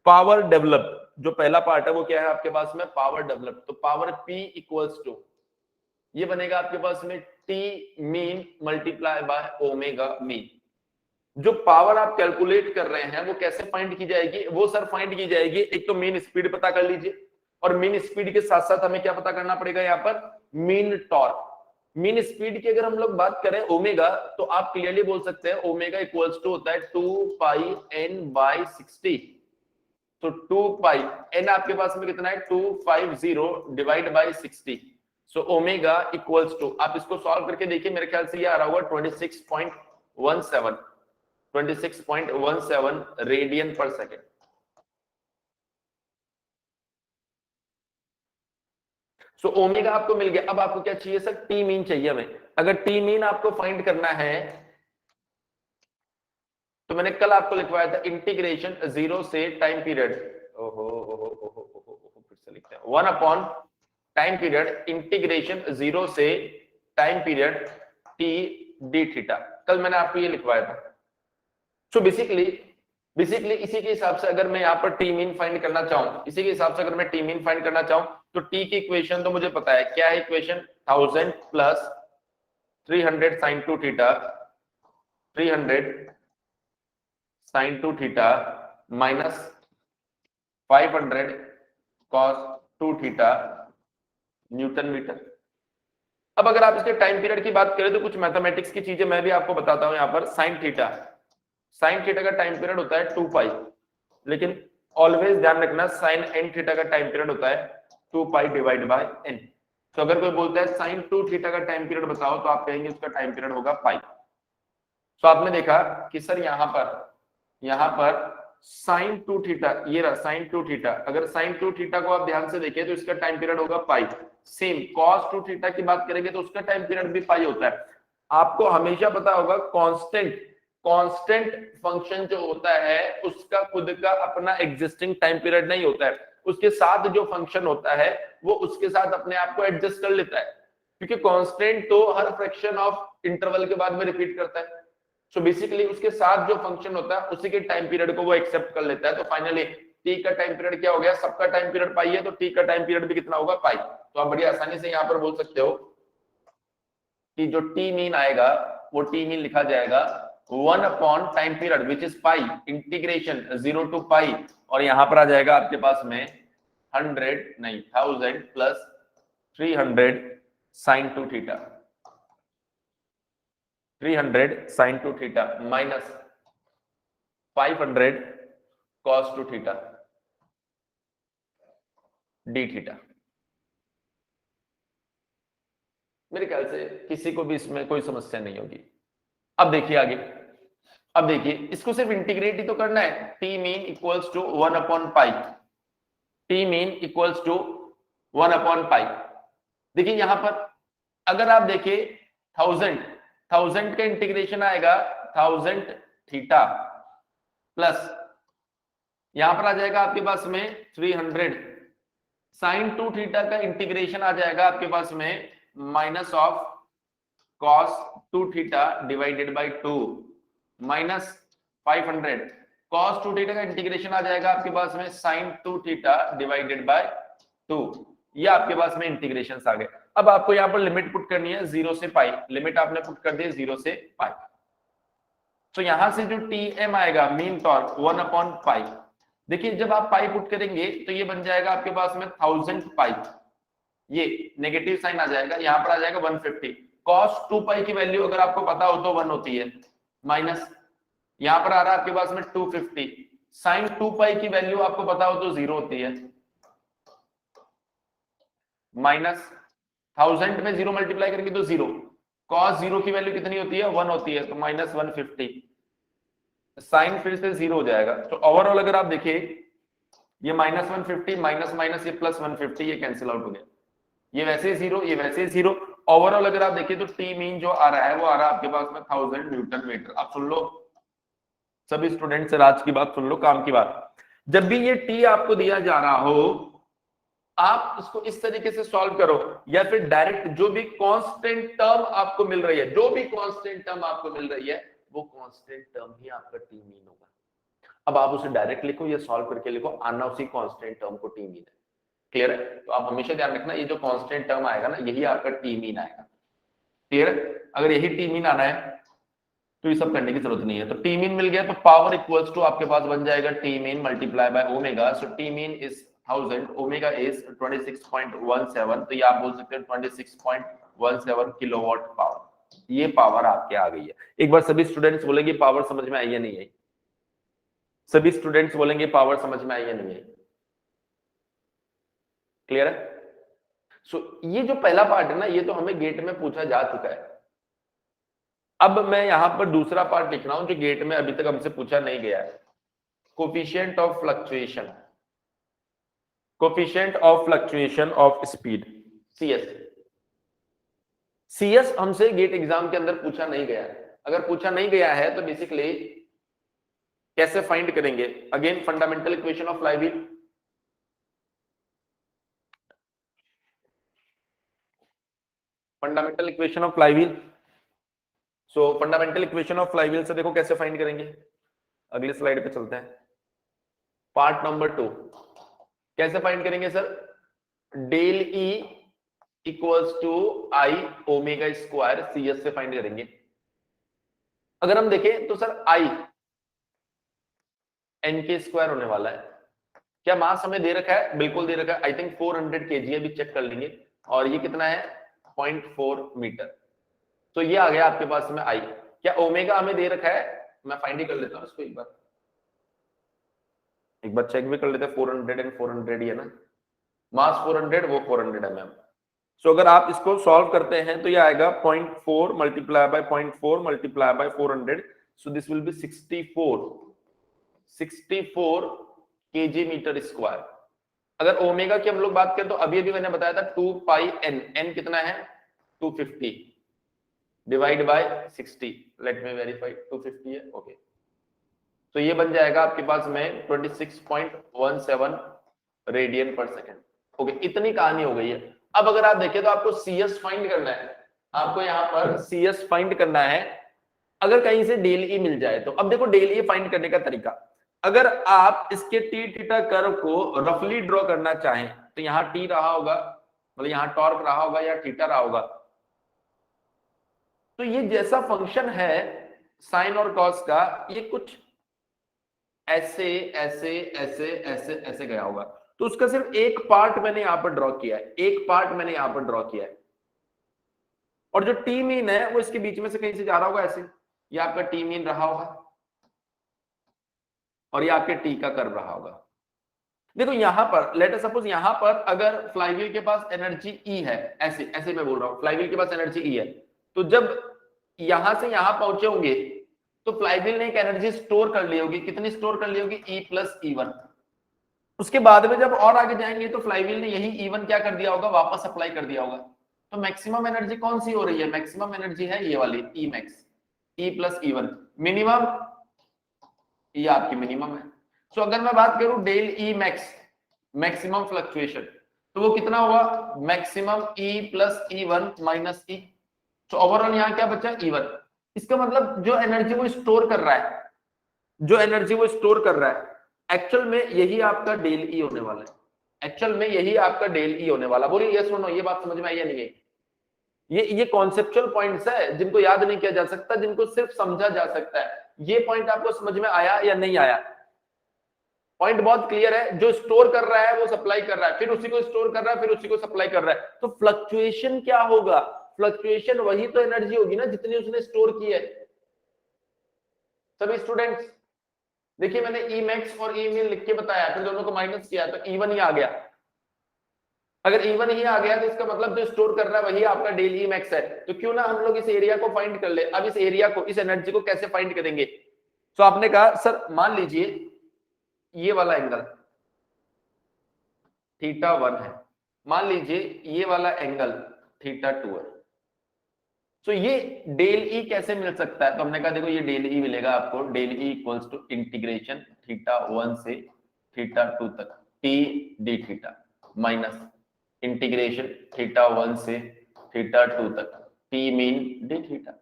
पावर डेवलप जो पहला पार्ट है वो क्या है आपके पास में, पावर डेवलप। तो पावर P इक्वल्स टू ये बनेगा आपके पास में T mean multiply by omega mean. जो पावर आप कैलकुलेट कर रहे हैं वो कैसे फाइंड की जाएगी, वो सर फाइंड की जाएगी, एक तो मीन स्पीड पता कर लीजिए और मीन स्पीड के साथ साथ हमें क्या पता करना पड़ेगा यहाँ पर, मीन टॉर्क। मीन स्पीड की अगर हम लोग बात करें ओमेगा, तो आप क्लियरली बोल सकते हैं ओमेगा इक्वल्स टू होता है 2 पाई n बाई 60। तो 2 पाई n आपके पास में कितना है 250 divide by 60। So omega equals to, आप इसको सॉल्व करके देखिए, मेरे ख्याल से ये आ रहा होगा 26.17 रेडियन पर सेकेंड। सो ओमेगा आपको मिल गया। अब आपको क्या चाहिए सर, टी मीन चाहिए हमें। अगर टी मीन आपको फाइंड करना है तो मैंने कल आपको लिखवाया था इंटीग्रेशन 0 से टाइम पीरियड, फिर से लिखते हैं 1 अपॉन टाइम पीरियड इंटीग्रेशन 0 से time period T D theta. कल मैंने आपको ये लिखवाया था। सो बेसिकली इसी के हिसाब से अगर मैं यहाँ पर टी मीन फाइंड करना चाहूं, इसी के हिसाब से अगर मैं टी मीन फाइंड करना चाहूं तो टी की इक्वेशन तो मुझे पता है क्या है। Equation 1000 plus 300 sine two theta, 300 sine two theta minus 500 cos two theta newton metre. अब अगर आप इसके टाइम पीरियड की बात करें तो कुछ मैथमेटिक्स की चीजें मैं भी आपको बताता हूं। यहाँ पर साइन थीटा का टाइम पीरियड होता है 2 पाई, लेकिन ऑलवेज ध्यान रखना साइन एन थीटा का टाइम पीरियड होता है 2 पाई डिवाइड बाय एन। तो अगर कोई बोलता है साइन 2 थीटा का टाइम पीरियड बताओ तो आप कहेंगे उसका टाइम पीरियड होगा पाई। तो आपने देखा कि सर यहाँ पर साइन 2 थीटा, ये रहा साइन 2 थीटा। अगर साइन 2 थीटा को आप ध्यान से देखिए तो इसका टाइम पीरियड होगा पाई। सेम कॉस 2 थीटा की बात करेंगे तो उसका टाइम पीरियड भी पाई होता है। आपको हमेशा पता होगा कांस्टेंट फंक्शन जो होता है उसका खुद का अपना एग्जिस्टिंग टाइम पीरियड नहीं होता है, उसके साथ जो फंक्शन होता है वो उसके साथ अपने आप को एडजस्ट कर लेता है, क्योंकि कांस्टेंट तो हर फ्रैक्शन ऑफ इंटरवल के बाद में रिपीट करता है। सो बेसिकली उसके साथ जो फंक्शन होता है उसी के टाइम पीरियड को वो एक्सेप्ट कर लेता है। तो फाइनली टी का टाइम पीरियड क्या हो गया, सबका टाइम पीरियड पाई है तो टी का टाइम पीरियड भी कितना होगा, पाई। तो आप बड़ी आसानी से यहाँ पर बोल सकते हो कि जो टी मीन आएगा वो टी मीन लिखा जाएगा 1 upon time period which is pi integration 0 to pi, और यहां पर आ जाएगा आपके पास में 1000 plus 300 sine 2 theta, 300 sine 2 theta minus 500 cos 2 theta D theta. मेरे ख्याल से किसी को भी इसमें कोई समस्या नहीं होगी। अब देखिए आगे, अब देखिए इसको सिर्फ इंटीग्रेट ही तो करना है। T mean equals to 1 upon pi, T mean equals to 1 upon pi. देखिए यहां पर अगर आप देखिए 1000 का इंटीग्रेशन आएगा 1000 थीटा प्लस यहां पर आ जाएगा आपके पास में 300 साइन 2 थीटा का इंटीग्रेशन आ जाएगा आपके पास में minus of cos 2 theta divided by 2 minus 500 cos 2 theta का इंटीग्रेशन आ जाएगा आपके पास में sin 2 थीटा डिवाइडेड बाय 2। ये आपके पास में इंटीग्रेशंस आ गए। अब आपको यहाँ पर लिमिट पुट करनी है 0 से पाई, लिमिट आपने पुट कर दी 0 से पाई। तो यहां से जो Tm आएगा मीन टॉर्क 1 अपॉन पाई, देखिए जब आप पाई पुट करेंगे तो ये बन जाएगा आपके पास में 1000 पाई, ये नेगेटिव साइन आ जाएगा, यहां पर आ जाएगा 150। cos 2 पाई की वैल्यू अगर आपको पता हो तो 1 होती है, माइनस यहां पर आ रहा है आपके पास में 250। साइन 2 पाई की वैल्यू आपको पता हो तो 0 होती है, माइनस 1000 में 0 मल्टीप्लाई करेंगे तो 0, cos 0 की वैल्यू कितनी होती है 1 होती है, तो माइनस 150। साइन फिर से 0 हो जाएगा। तो ओवरऑल अगर आप देखिए ये माइनस 150 माइनस माइनस ये प्लस 150, ये कैंसिल आउट हो गया, ये वैसे 0 ये वैसे 0। ओवरऑल अगर आप देखिए तो टी मीन जो आ रहा है वो आ रहा है आपके पास में 1000 न्यूटन मीटर। अब सुन लो सभी स्टूडेंट से, आज की बात सुन लो, काम की बात। जब भी ये टी आपको दिया जा रहा हो आप इसको इस तरीके से सॉल्व करो, या फिर डायरेक्ट जो भी कांस्टेंट टर्म आपको मिल रही है, जो भी कांस्टेंट टर्म आपको मिल रही है वो कांस्टेंट टर्म ही आपका टी मीन होगा। अब आप उसे डायरेक्ट लिखो या सॉल्व करके लिखो, आना उसी कांस्टेंट टर्म को टी मीन है। क्लियर है? तो आप हमेशा ध्यान रखना ये जो कांस्टेंट टर्म आएगा ना यही आपका टी मीन आएगा। क्लियर है? अगर यही टी मीन आना है तो ये सब करने की जरूरत नहीं है। तो टी मीन मिल गया तो पावर इक्वल्स टू आपके पास बन जाएगा T mean multiply by omega. So T mean is 1000, omega is 26.17, तो ये आप बोल सकते हो 26.17 किलोवाट पावर। ये पावर आपके आ गई है। एक बार सभी स्टूडेंट्स बोलेंगे पावर समझ में आई या नहीं आई? सभी स्टूडेंट्स बोलेंगे पावर समझ में आई या नहीं आई? क्लियर है? सो ये जो पहला पार्ट है ना ये तो हमें गेट में पूछा जा चुका है। अब मैं यहां पर दूसरा पार्ट लिख रहा हूं जो गेट में अभी तक हमसे पूछा नहीं गया है। Coefficient of fluctuation, coefficient of fluctuation of speed, CS। CS हमसे गेट एग्जाम के अंदर पूछा नहीं गया है। अगर पूछा नहीं गया है तो बेसिकली कैसे फाइंड करेंगे? Again fundamental equation of flywheel, fundamental equation of flywheel. So fundamental equation of flywheel से देखो कैसे फाइंड करेंगे। अगली स्लाइड पे चलते हैं। पार्ट नंबर 2 कैसे फाइंड करेंगे sir? Del E equals to I omega square CS से फाइंड करेंगे। अगर हम देखें तो सर I n के स्क्वायर होने वाला है। क्या मास हमें दे रखा है? बिल्कुल दे रखा है। आई थिंक 400 kg अभी चेक कर लेंगे। और ये कितना है? 0.4 मीटर। तो ये आ गया आपके पास में I। क्या ओमेगा हमें दे रखा है? मैं फाइंड ही कर लेता हूं इसको एक बार चेक भी कर लेते हैं। 400 एंड 400 ही है ना, मास 400 वो 400 mm। सो अगर आप इसको सॉल्व करते हैं तो ये आएगा 0.4 multiply by 0.4 multiply by 400, so this will be 64 kg metre square. अगर ओमेगा की हम लोग बात करें तो अभी अभी मैंने बताया था 2 पाई n, n कितना है? 250 divide by 60, let me verify, 250 है, ओके। तो ये बन जाएगा आपके पास में 26.17 रेडियन पर सेकेंड। ओके, इतनी कहानी हो गई है। अब अगर आप देखें तो आपको CS फाइंड करना है, आपको यहाँ पर CS फाइंड करना है। अगर कहीं से डेल E मिल जाए तो अब देखो डेल E फाइंड करने का तरीका, अगर आप इसके टी थीटा कर्व को रफली ड्रॉ करना चाहें तो यहाँ T रहा होगा, मतलब यहाँ टॉर्क रहा होगा या थीटा रहा होगा। तो ये जैसा फंक्शन है साइन और कॉस का, ये कुछ ऐसे ऐसे ऐसे ऐसे ऐसे गया होगा। तो उसका सिर्फ एक पार्ट मैंने यहां पर ड्रॉ किया है, एक पार्ट मैंने यहां पर ड्रॉ किया है। और जो टी मीन है वो इसके बीच में से कहीं से जा रहा होगा ऐसे, ये आपका टी मीन रहा होगा और ये आपके टी का कर्व रहा होगा। देखो यहां पर लेट अस सपोज यहां पर अगर फ्लाईव्हील के पास एनर्जी E है, ऐसे ऐसे मैं बोल रहा हूं, फ्लाईव्हील के पास एनर्जी E है, तो जब यहां से यहां पहुंचे होंगे तो फ्लाईव्हील ने एक एनर्जी स्टोर कर ली होगी। कितनी स्टोर कर ली होगी? E plus E1। उसके बाद में जब और आगे जाएंगे तो फ्लाईव्हील ने यही E1 क्या कर दिया होगा? वापस अप्लाई कर दिया होगा। तो मैक्सिमम एनर्जी कौन सी हो रही है? मैक्सिमम एनर्जी है ये वाली E max, E plus E one. Minimum ये आपकी मिनिमम है। सो अगर मैं बात करूं del E max, maximum fluctuation, तो वो कितना हुआ? Maximum E plus E one minus E. तो ओवरऑल यहाँ क्या बचा? E one. इसका मतलब जो एनर्जी वो स्टोर कर रहा है, जो एनर्जी वो स्टोर कर रहा है, एक्चुअल में यही आपका डेल ई होने वाला है। एक्चुअल में यही आपका डेल ई होने वाला। बोलिए यस और नो, ये बात समझ में आई या नहीं आई? ये कॉन्सेप्चुअल पॉइंट्स है जिनको याद नहीं किया जा सकता, जिनको सिर्फ समझा जा सकता है। ये पॉइंट आपको समझ में आया या नहीं आया? पॉइंट बहुत क्लियर है। जो स्टोर कर रहा है वो सप्लाई कर रहा है, फिर उसी को स्टोर कर रहा है, फिर उसी को सप्लाई कर रहा है। तो फ्लक्चुएशन क्या होगा? फ्लक्चुएशन वही तो एनर्जी होगी ना जितनी उसने स्टोर की है। सभी स्टूडेंट्स देखिए, मैंने ई मैक्स और ई मिन लिख के बताया, फिर दोनों को माइनस किया तो E1 ही आ गया। अगर E1 ही आ गया तो इसका मतलब जो स्टोर कर रहा है वही आपका डेल ई मैक्स है। तो क्यों ना हम लोग इस एरिया को फाइंड कर ले। अब इस एरिया को, इस एनर्जी को कैसे फाइंड करेंगे? तो आपने कहा सर मान लीजिए ये वाला एंगल θ1 है, मान लीजिए ये वाला एंगल θ2 है। तो ये डेल ई कैसे मिल सकता है? तो हमने कहा देखो ये डेल ई मिलेगा आपको, del E equals to integration θ1 से θ2 तक T D theta minus integration θ1 से θ2 तक टी मीन डी थीटा।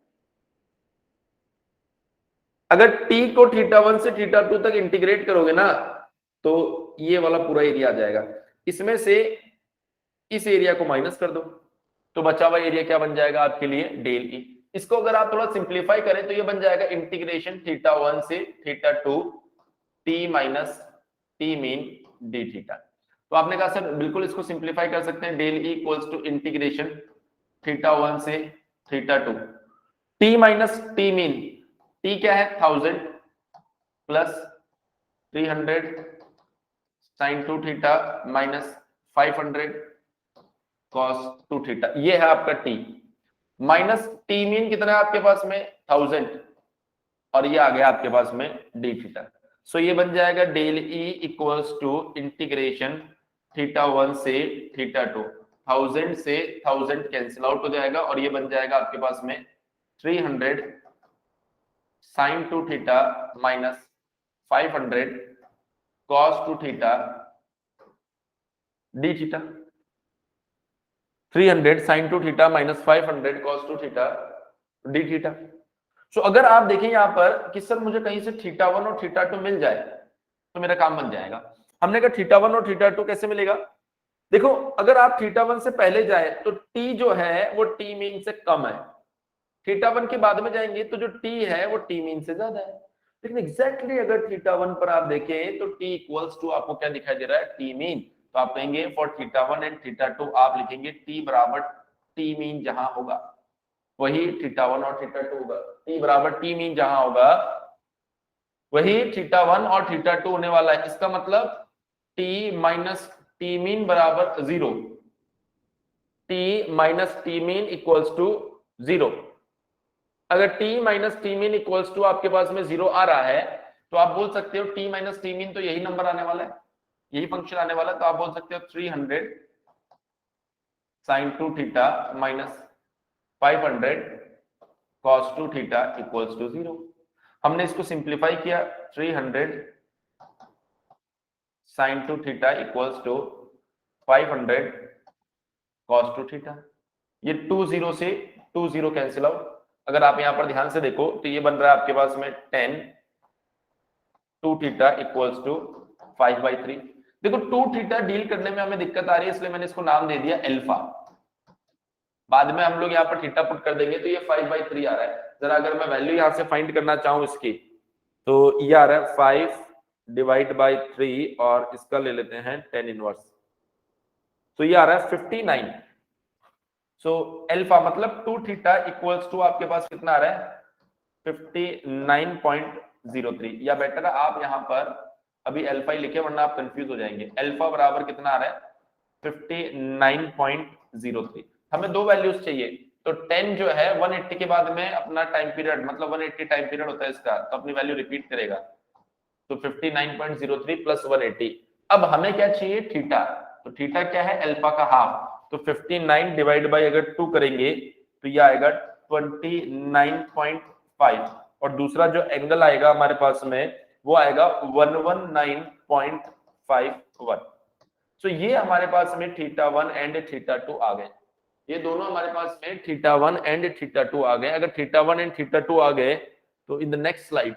अगर t को θ1 से θ2 तक इंटीग्रेट करोगे ना तो ये वाला पूरा एरिया आ जाएगा। इसमें से इस एरिया को माइनस कर दो तो बचा हुआ एरिया क्या बन जाएगा आपके लिए? Del E. इसको अगर आप थोड़ा सिंप्लीफाई करें तो ये बन जाएगा इंटीग्रेशन θ1 से θ2 T minus T mean D theta. तो आपने कहा सर बिल्कुल इसको सिंप्लीफाई कर सकते हैं। Del E equals to integration θ1 से θ2 T minus T mean, T क्या है? 1000 plus 300 sine 2 theta minus 500 cos 2 theta. ये है आपका टी। माइनस टी मीन कितना है आपके पास में? 1000, और ये आ गया आपके पास में डी थीटा। सो ये बन जाएगा del E equals to integration θ1 से θ2। 1000 से 1000 कैंसिल आउट हो जाएगा और ये बन जाएगा आपके पास में 300 sine 2 theta minus 500 cos 2 theta D theta. 300 sine 2 theta minus 500 cos 2 theta D theta. So अगर आप देखें यहां पर कि सर मुझे कहीं से θ1 और θ2 मिल जाए तो मेरा काम बन जाएगा। हमने कहा θ1 और θ2 कैसे मिलेगा? देखो अगर आप θ1 से पहले जाए तो t जो है वो t मीन से कम है, θ1 के बाद में जाएंगे तो जो t है वो t मीन से ज्यादा है। लेकिन एग्जैक्टली अगर θ1 पर आप देखें तो t इक्वल्स टू आपको क्या दिखाई दे रहा है? t mean. तो आप कहेंगे फॉर θ1 एंड θ2 आप लिखेंगे t बराबर t मीन जहां होगा वही θ1 और θ2 होगा। t बराबर t मीन जहां होगा वही θ1 और θ2 होने वाला है। इसका मतलब t माइनस टी मीन बराबर 0, t minus T mean equals to 0। अगर t minus T mean equals to आपके पास में 0 आ रहा है तो आप बोल सकते हो t माइनस टी मीन तो यही नंबर आने वाला है, यही फंक्शन आने वाला है। तो आप बोल सकते हो 300 sine 2 theta minus 500 cos 2 theta equals to 0। हमने इसको सिंप्लीफाई किया, 300 sine 2 theta equals to 500 cos 2 theta. ये 20 से 20 कैंसिल आउट। अगर आप यहां पर ध्यान से देखो तो ये बन रहा है आपके पास में 10 2 थीटा इक्वल्स टू 5/3। देखो 2 थीटा डील करने में हमें दिक्कत आ रही है इसलिए मैंने इसको नाम दे दिया अल्फा। बाद में हम लोग यहाँ पर थीटा पुट कर देंगे तो ये 5/3 आ रहा है। जरा अगर मैं वैल्यू यहां से फाइंड करना चाहूं इसकी तो ये आ रहा है 5 डिवाइड बाई 3 और इसका ले लेते हैं 10 इनवर्स, तो ये आ रहा है 59। सो अल्फा मतलब 2 थीटा इक्वल्स टू आपके पास कितना आ रहा है? 59.03। या बेटर है आप यहां पर अभी अल्फा ही लिखे वरना आप कंफ्यूज हो जाएंगे। अल्फा बराबर कितना आ रहा है? 59.03। हमें दो वैल्यूज चाहिए तो 10 जो है 180 के बाद में अपना टाइम पीरियड मतलब 180 टाइम पीरियड होता है इसका, तो अपनी वैल्यू रिपीट करेगा। तो 59.03 प्लस 180। अब हमें क्या चाहिए? थीटा। तो थीटा क्या है? अल्फा का हाफ। तो 59 डिवाइड बाई अगर 2 करेंगे तो ये आएगा 29.5 और दूसरा जो एंगल आएगा हमारे पास में वो आएगा 119.51। सो ये हमारे पास में θ1 एंड θ2 आ गए। ये दोनों हमारे पास में θ1 एंड θ2 आ गए। अगर θ1 एंड θ2 आ गए तो in the next slide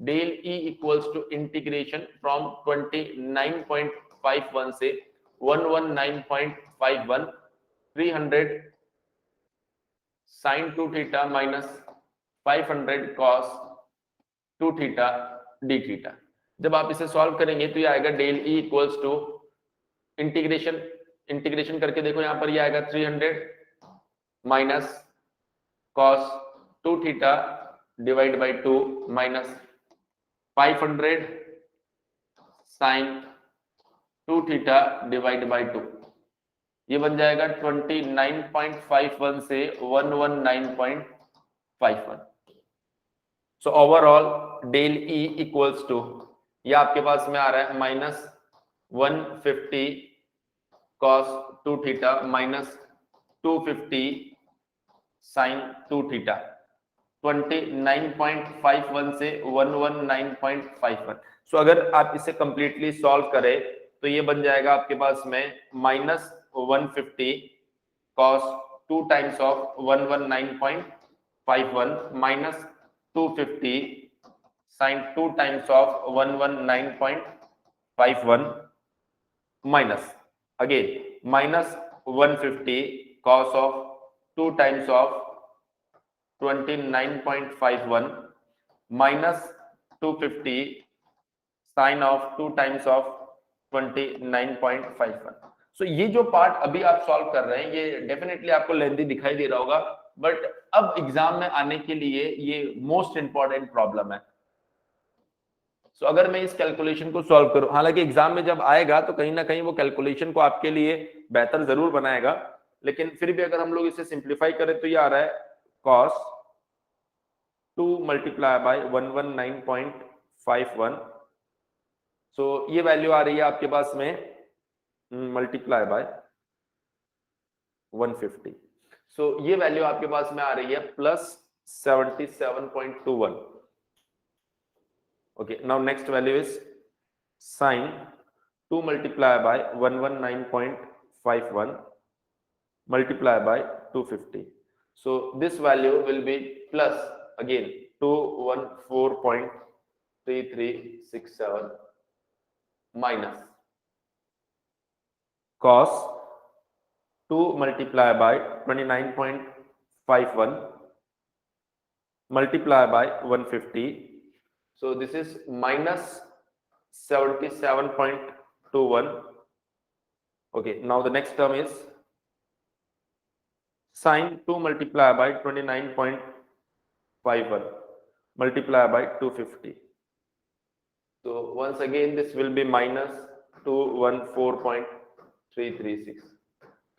del E equals to integration from 29.51 से 119.51 300 sin 2 theta minus 500 cos 2 theta d theta. जब आप इसे सॉल्व करेंगे तो ये आएगा del E equals to integration करके देखो यहाँ पर ये आएगा 300 minus cos 2 theta divide by 2 minus 500 sin 2 theta divide by 2। ये बन जाएगा 29.51 से 119.51। So overall del E equals to ये आपके पास में आ रहा है minus 150 cos 2 theta minus 250 sin 2 theta 29.51 से 119.51। सो अगर आप इसे कंप्लीटली सॉल्व करें तो ये बन जाएगा आपके पास में minus 150 cos 2 times of 119.51 minus 250 sin 2 times of 119.51 minus again minus 150 cos of 2 times of 29.51 minus 250 sin of 2 times of 29.51। सो ये जो पार्ट अभी आप सॉल्व कर रहे हैं ये डेफिनेटली आपको लेंथी दिखाई दे रहा होगा, बट अब एग्जाम में आने के लिए ये मोस्ट इंपॉर्टेंट प्रॉब्लम है। सो अगर मैं इस कैलकुलेशन को सॉल्व करूं, हालांकि एग्जाम में जब आएगा तो कहीं ना कहीं वो कैलकुलेशन को आपके लिए बेहतर जरूर बनाएगा, लेकिन फिर भी अगर हम लोग इसे सिंप्लीफाई करें तो ये आ रहा है cos 2 मल्टीप्लाई बाय 119.51। सो ये वैल्यू आ रही है आपके पास में मल्टीप्लाई बाय 150। सो ये वैल्यू आपके पास में आ रही है plus 77.21। Okay, now next value is sin 2 multiply by 119.51 multiply by 250. So this value will be plus again 214.3367 minus cos 2 multiply by 29.51 multiply by 150. So this is minus 77.21. Okay, now the next term is sin 2 multiply by 29.51 multiply by 250. So once again this will be minus 214.336.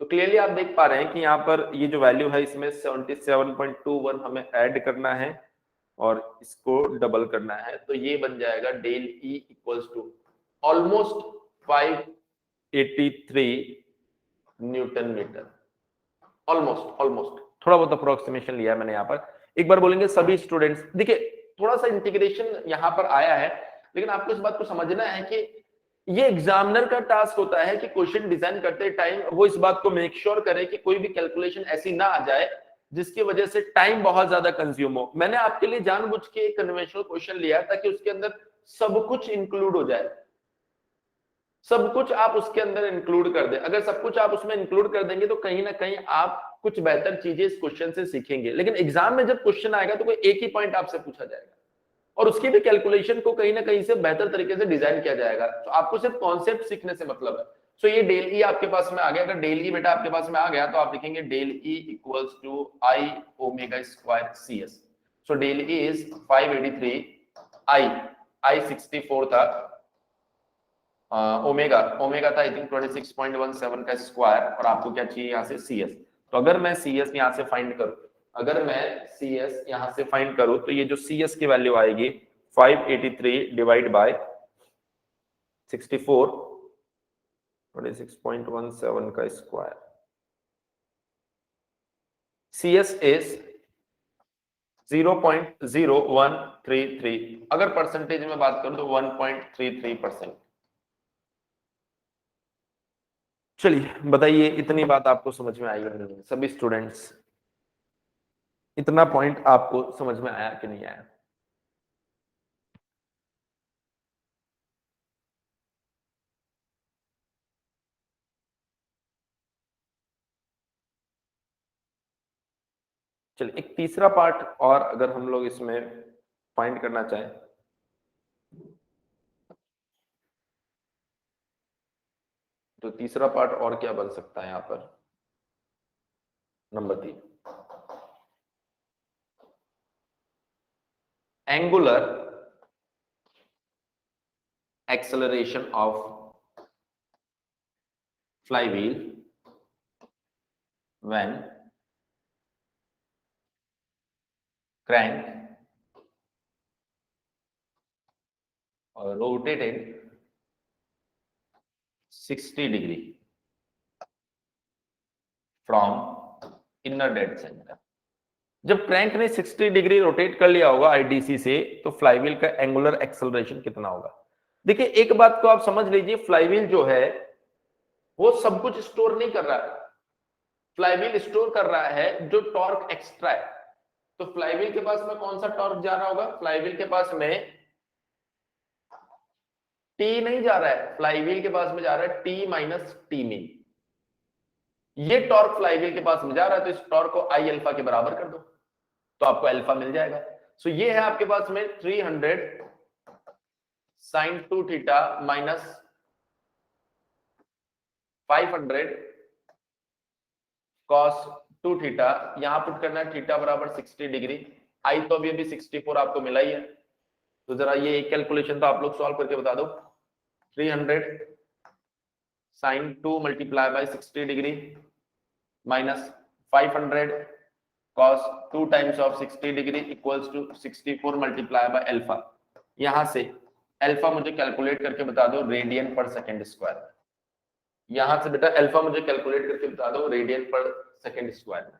तो clearly आप देख पा रहे हैं कि यहाँ पर ये जो वैल्यू है इसमें 77.21 हमें ऐड करना है और इसको डबल करना है, तो ये बन जाएगा del E equals to almost 583 newton metre. Almost थोड़ा बहुत अप्रोक्सीमेशन लिया है मैंने यहाँ पर। एक बार बोलेंगे सभी स्टूडेंट्स, देखिए थोड़ा सा इंटीग्रेशन यहाँ पर आया है, लेकिन आपको इस बात को समझना है कि ये एग्जामिनर का टास्क होता है कि क्वेश्चन डिजाइन करते टाइम वो इस बात को मेक श्योर करे कि कोई भी कैलकुलेशन ऐसी ना आ जाए जिसकी वजह से टाइम बहुत ज्यादा कंज्यूम हो। मैंने आपके लिए जानबूझ के एक कन्वेंशनल क्वेश्चन लिया ताकि उसके अंदर सब कुछ इंक्लूड हो जाए, सब कुछ आप उसके अंदर इंक्लूड कर दे। अगर सब कुछ आप उसमें इंक्लूड कर देंगे तो कहीं ना कहीं आप कुछ बेहतर चीजें इस क्वेश्चन से सीखेंगे। लेकिन एग्जाम में जब क्वेश्चन आएगा तो कोई एक ही पॉइंट आपसे पूछा जाएगा और उसकी भी कैलकुलेशन को कहीं ना कहीं से बेहतर तरीके से डिजाइन किया जाएगा। तो आपको सिर्फ कॉन्सेप्ट सीखने से मतलब है। सो ये डेल ई आपके पास में आ गया। अगर डेल ई बेटा आपके पास में आ गया तो आप लिखेंगे del E equals to I omega square C S. So del E is 583, I 64 था, ओमेगा था आई थिंक 26.17 का स्क्वायर, और आपको क्या चाहिए यहाँ से सी एस। तो अगर मैं सी एस यहाँ से फाइंड करूं, तो ये जो सी एस की वैल्यू आएगी 583 डिवाइड बाय 64 26.17 का स्क्वायर, CS इज 0.0133, अगर परसेंटेज में बात करूं तो 1.33%। चलिए बताइए, इतनी बात आपको समझ में आई या नहीं सभी स्टूडेंट्स? इतना पॉइंट आपको समझ में आया कि नहीं आया? चलिए एक तीसरा पार्ट और अगर हम लोग इसमें फाइंड करना चाहें, तो तीसरा पार्ट और क्या बन सकता है यहां पर? Number 3, angular acceleration of flywheel when crank rotated 60 degree from inner dead center। जब क्रैंक ने 60 डिग्री रोटेट कर लिया होगा आईडीसी से, तो फ्लाईव्हील का एंगुलर एक्सेलरेशन कितना होगा? देखिए एक बात को आप समझ लीजिए, फ्लाईव्हील जो है वो सब कुछ स्टोर नहीं कर रहा है। फ्लाईव्हील स्टोर कर रहा है जो टॉर्क एक्स्ट्रा है। तो फ्लाईव्हील के पास में कौन सा टॉर्क जा रहा होगा? फ्लाईव्हील के पास में टी नहीं जा रहा है, फ्लाईव्हील के पास में जा रहा है टी माइनस टी मीन। ये टॉर्क फ्लाईव्हील के पास में जा रहा है, तो इस टॉर्क को आई अल्फा के बराबर कर दो तो आपको अल्फा मिल जाएगा। सो ये है आपके पास में 300 sine 2 theta minus 500 cos 2 theta. यहां पुट करना है थीटा बराबर 60 डिग्री। आई तो अभी 64 आपको मिला ही है, तो जरा ये एक कैलकुलेशन तो आप लोग सॉल्व करके बता दो। 300 sine 2 multiply by 60 degree minus 500 cos 2 times of 60 degree equals to 64 multiply by alpha. यहां से अल्फा मुझे कैलकुलेट करके बता दो रेडियन पर सेकंड स्क्वायर। यहां से बेटा अल्फा मुझे कैलकुलेट करके बता दो रेडियन पर सेकंड स्क्वायर में।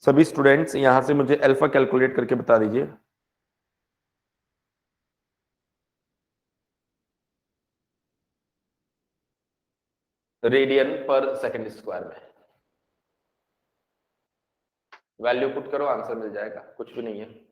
सभी स्टूडेंट्स यहां से मुझे अल्फा कैलकुलेट करके बता दीजिए। रेडियन पर सेकंड स्क्वायर में वैल्यू पुट करो, आंसर मिल जाएगा, कुछ भी नहीं है।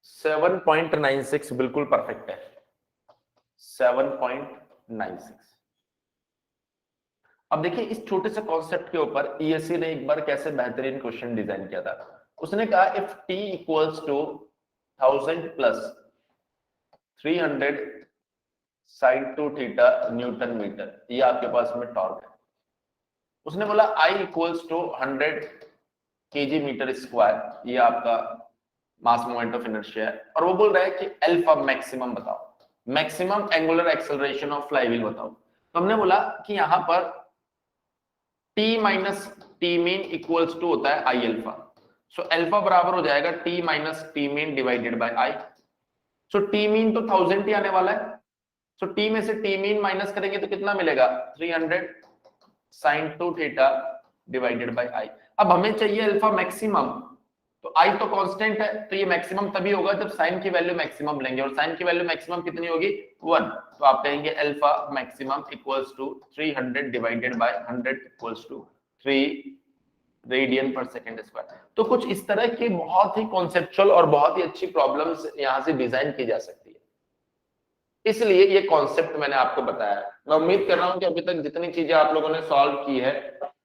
सेवन 7.96 बिल्कुल परफेक्ट है। 7.96। अब देखिए इस छोटे से कॉन्सेप्ट के ऊपर ईएससी ने एक बार कैसे बेहतरीन क्वेश्चन डिजाइन किया था। उसने कहा if T equals to 1000 plus 300 sine 2 theta newton metre, ये आपके पास में टॉर्क है। उसने बोला I equals to 100 KG metre square, ये आपका मास मोमेंट ऑफ इनर्शिया है। और वो बोल रहा है कि अल्फा मैक्सिमम बताओ, maximum angular acceleration of flywheel बताओ। तो हमने बोला कि यहां पर t minus T mean equals to होता है आई अल्फा। सो अल्फा बराबर हो जाएगा t minus T mean divided by I. So T mean तो 1000 ही आने वाला है। सो t में से टी मीन माइनस करेंगे तो कितना मिलेगा? 300 साइन 2 थीटा डिवाइडेड बाय आई। अब हमें चाहिए अल्फा मैक्सिमम, तो तो आई तो कांस्टेंट है, तो ये मैक्सिमम तभी होगा जब साइन की वैल्यू मैक्सिमम लेंगे, और साइन की वैल्यू मैक्सिमम कितनी होगी 1, तो आप कहेंगे alpha maximum equals to 300 divided by 100 equals to 3 radian per second square. तो कुछ इस तरह की बहुत ही कॉन्सेप्चुअल और बहुत ही अच्छी प्रॉब्लम्स यहां से डिजाइन की जा सकती है, इसलिए ये कॉन्सेप्ट मैंने आपको बताया। मैं उम्मीद कर रहा हूं कि अभी तक जितनी चीजें आप लोगों ने सॉल्व की है,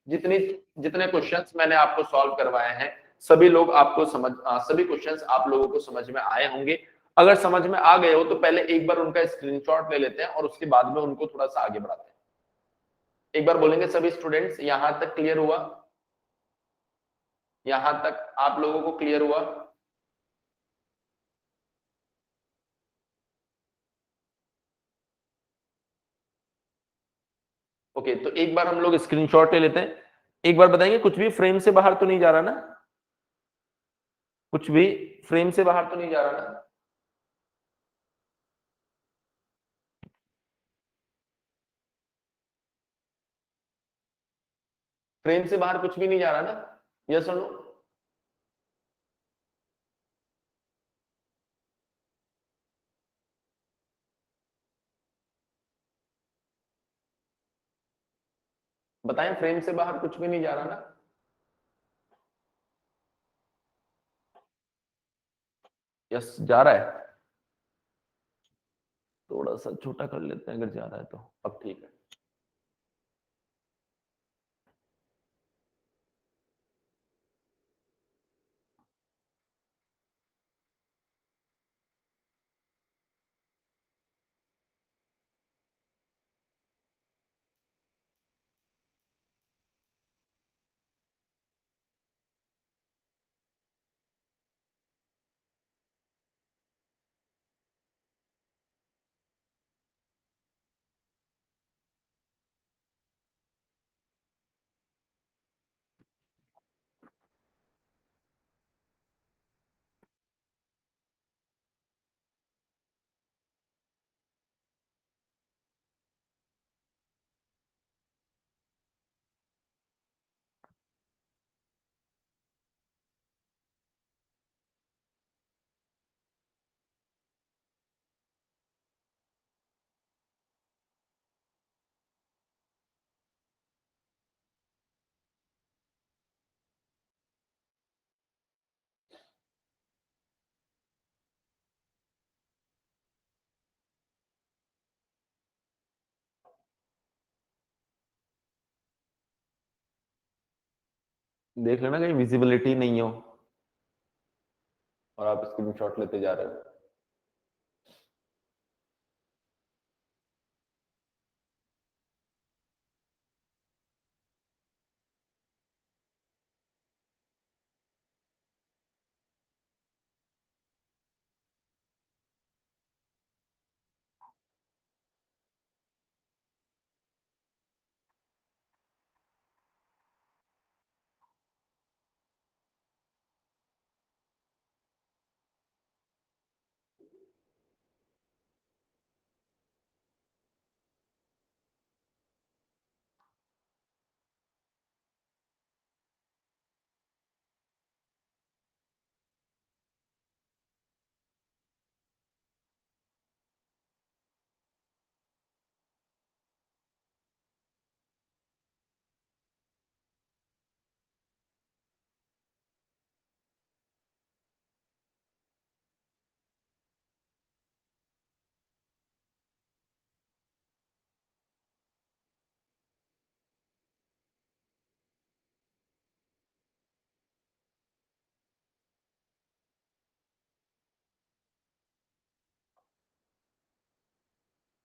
जितनी जितने क्वेश्चंस मैंने आपको सॉल्व करवाए हैं, सभी लोग आपको सभी क्वेश्चंस आप लोगों को समझ में आए होंगे। अगर समझ में आ गए हो तो पहले एक बार उनका स्क्रीनशॉट ले लेते हैं और उसके बाद में उनको थोड़ा सा आगे बढ़ाते हैं। एक बार बोलेंगे सभी स्टूडेंट्स, यहां तक क्लियर हुआ? यहां तक आप लोगों को क्लियर हुआ? ओके, तो एक बार हम लोग स्क्रीनशॉट ले लेते हैं। एक बार बताएंगे कुछ भी फ्रेम से बाहर तो नहीं जा रहा ना? कुछ भी फ्रेम से बाहर तो नहीं जा रहा ना? फ्रेम से बाहर कुछ भी नहीं जा रहा ना? यस और नो? बताएं, फ्रेम से बाहर कुछ भी नहीं जा रहा ना? यस, जा रहा है। थोड़ा सा छोटा कर लेते हैं अगर जा रहा है तो। अब ठीक है। देख लेना कहीं विजिबिलिटी नहीं हो और आप स्क्रीनशॉट लेते जा रहे हो।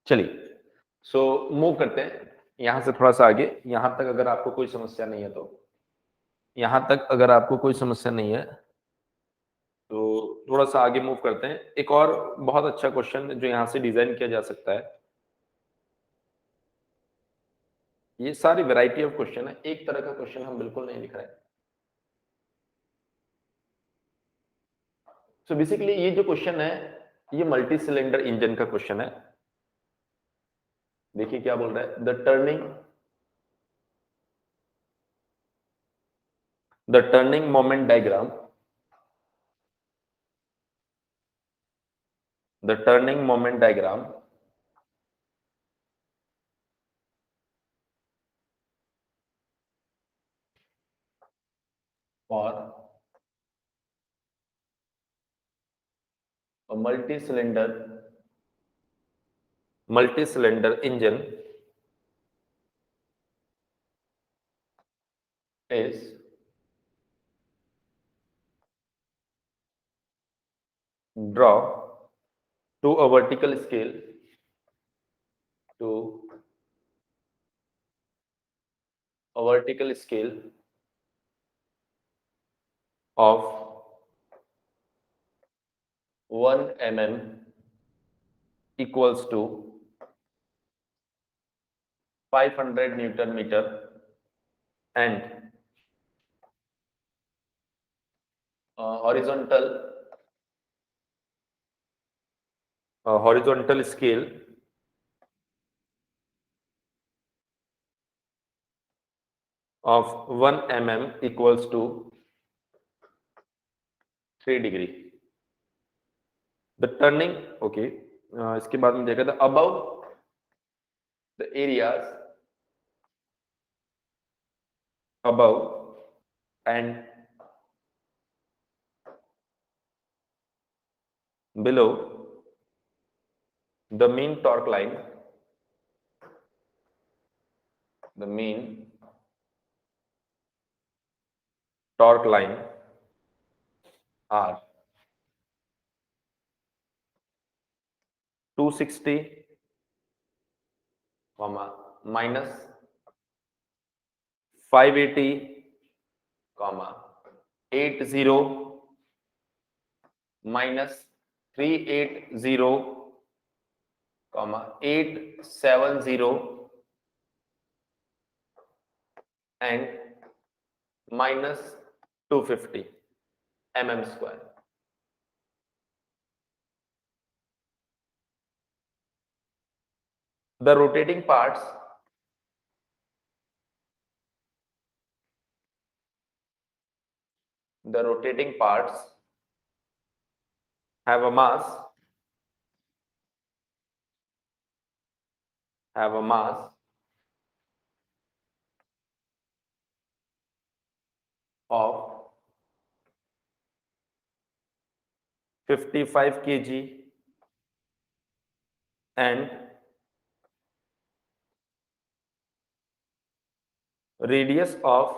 चलिए, सो मूव करते हैं यहां से थोड़ा सा आगे। यहां तक अगर आपको कोई समस्या नहीं है तो, यहां तक अगर आपको कोई समस्या नहीं है तो थोड़ा सा आगे मूव करते हैं। एक और बहुत अच्छा क्वेश्चन जो यहां से डिजाइन किया जा सकता है, ये सारी वैरायटी ऑफ क्वेश्चन है, एक तरह का क्वेश्चन हम बिल्कुल नहीं लिख रहे हैं। सो बेसिकली ये जो क्वेश्चन है, ये मल्टी सिलेंडर इंजन का क्वेश्चन है। देखिए क्या बोल रहा है, the turning moment diagram the turning moment diagram for a multi-cylinder engine is draw to a vertical scale of 1 mm equals to 500 Newton meter and horizontal scale of 1 mm equals to 3 degree. The turning, okay, इसके बाद में देखा था above the areas above and below the mean torque line are 260, minus 580, 80, minus 380, 870 and minus 250 mm square. The rotating parts have a mass of 55 kg and radius of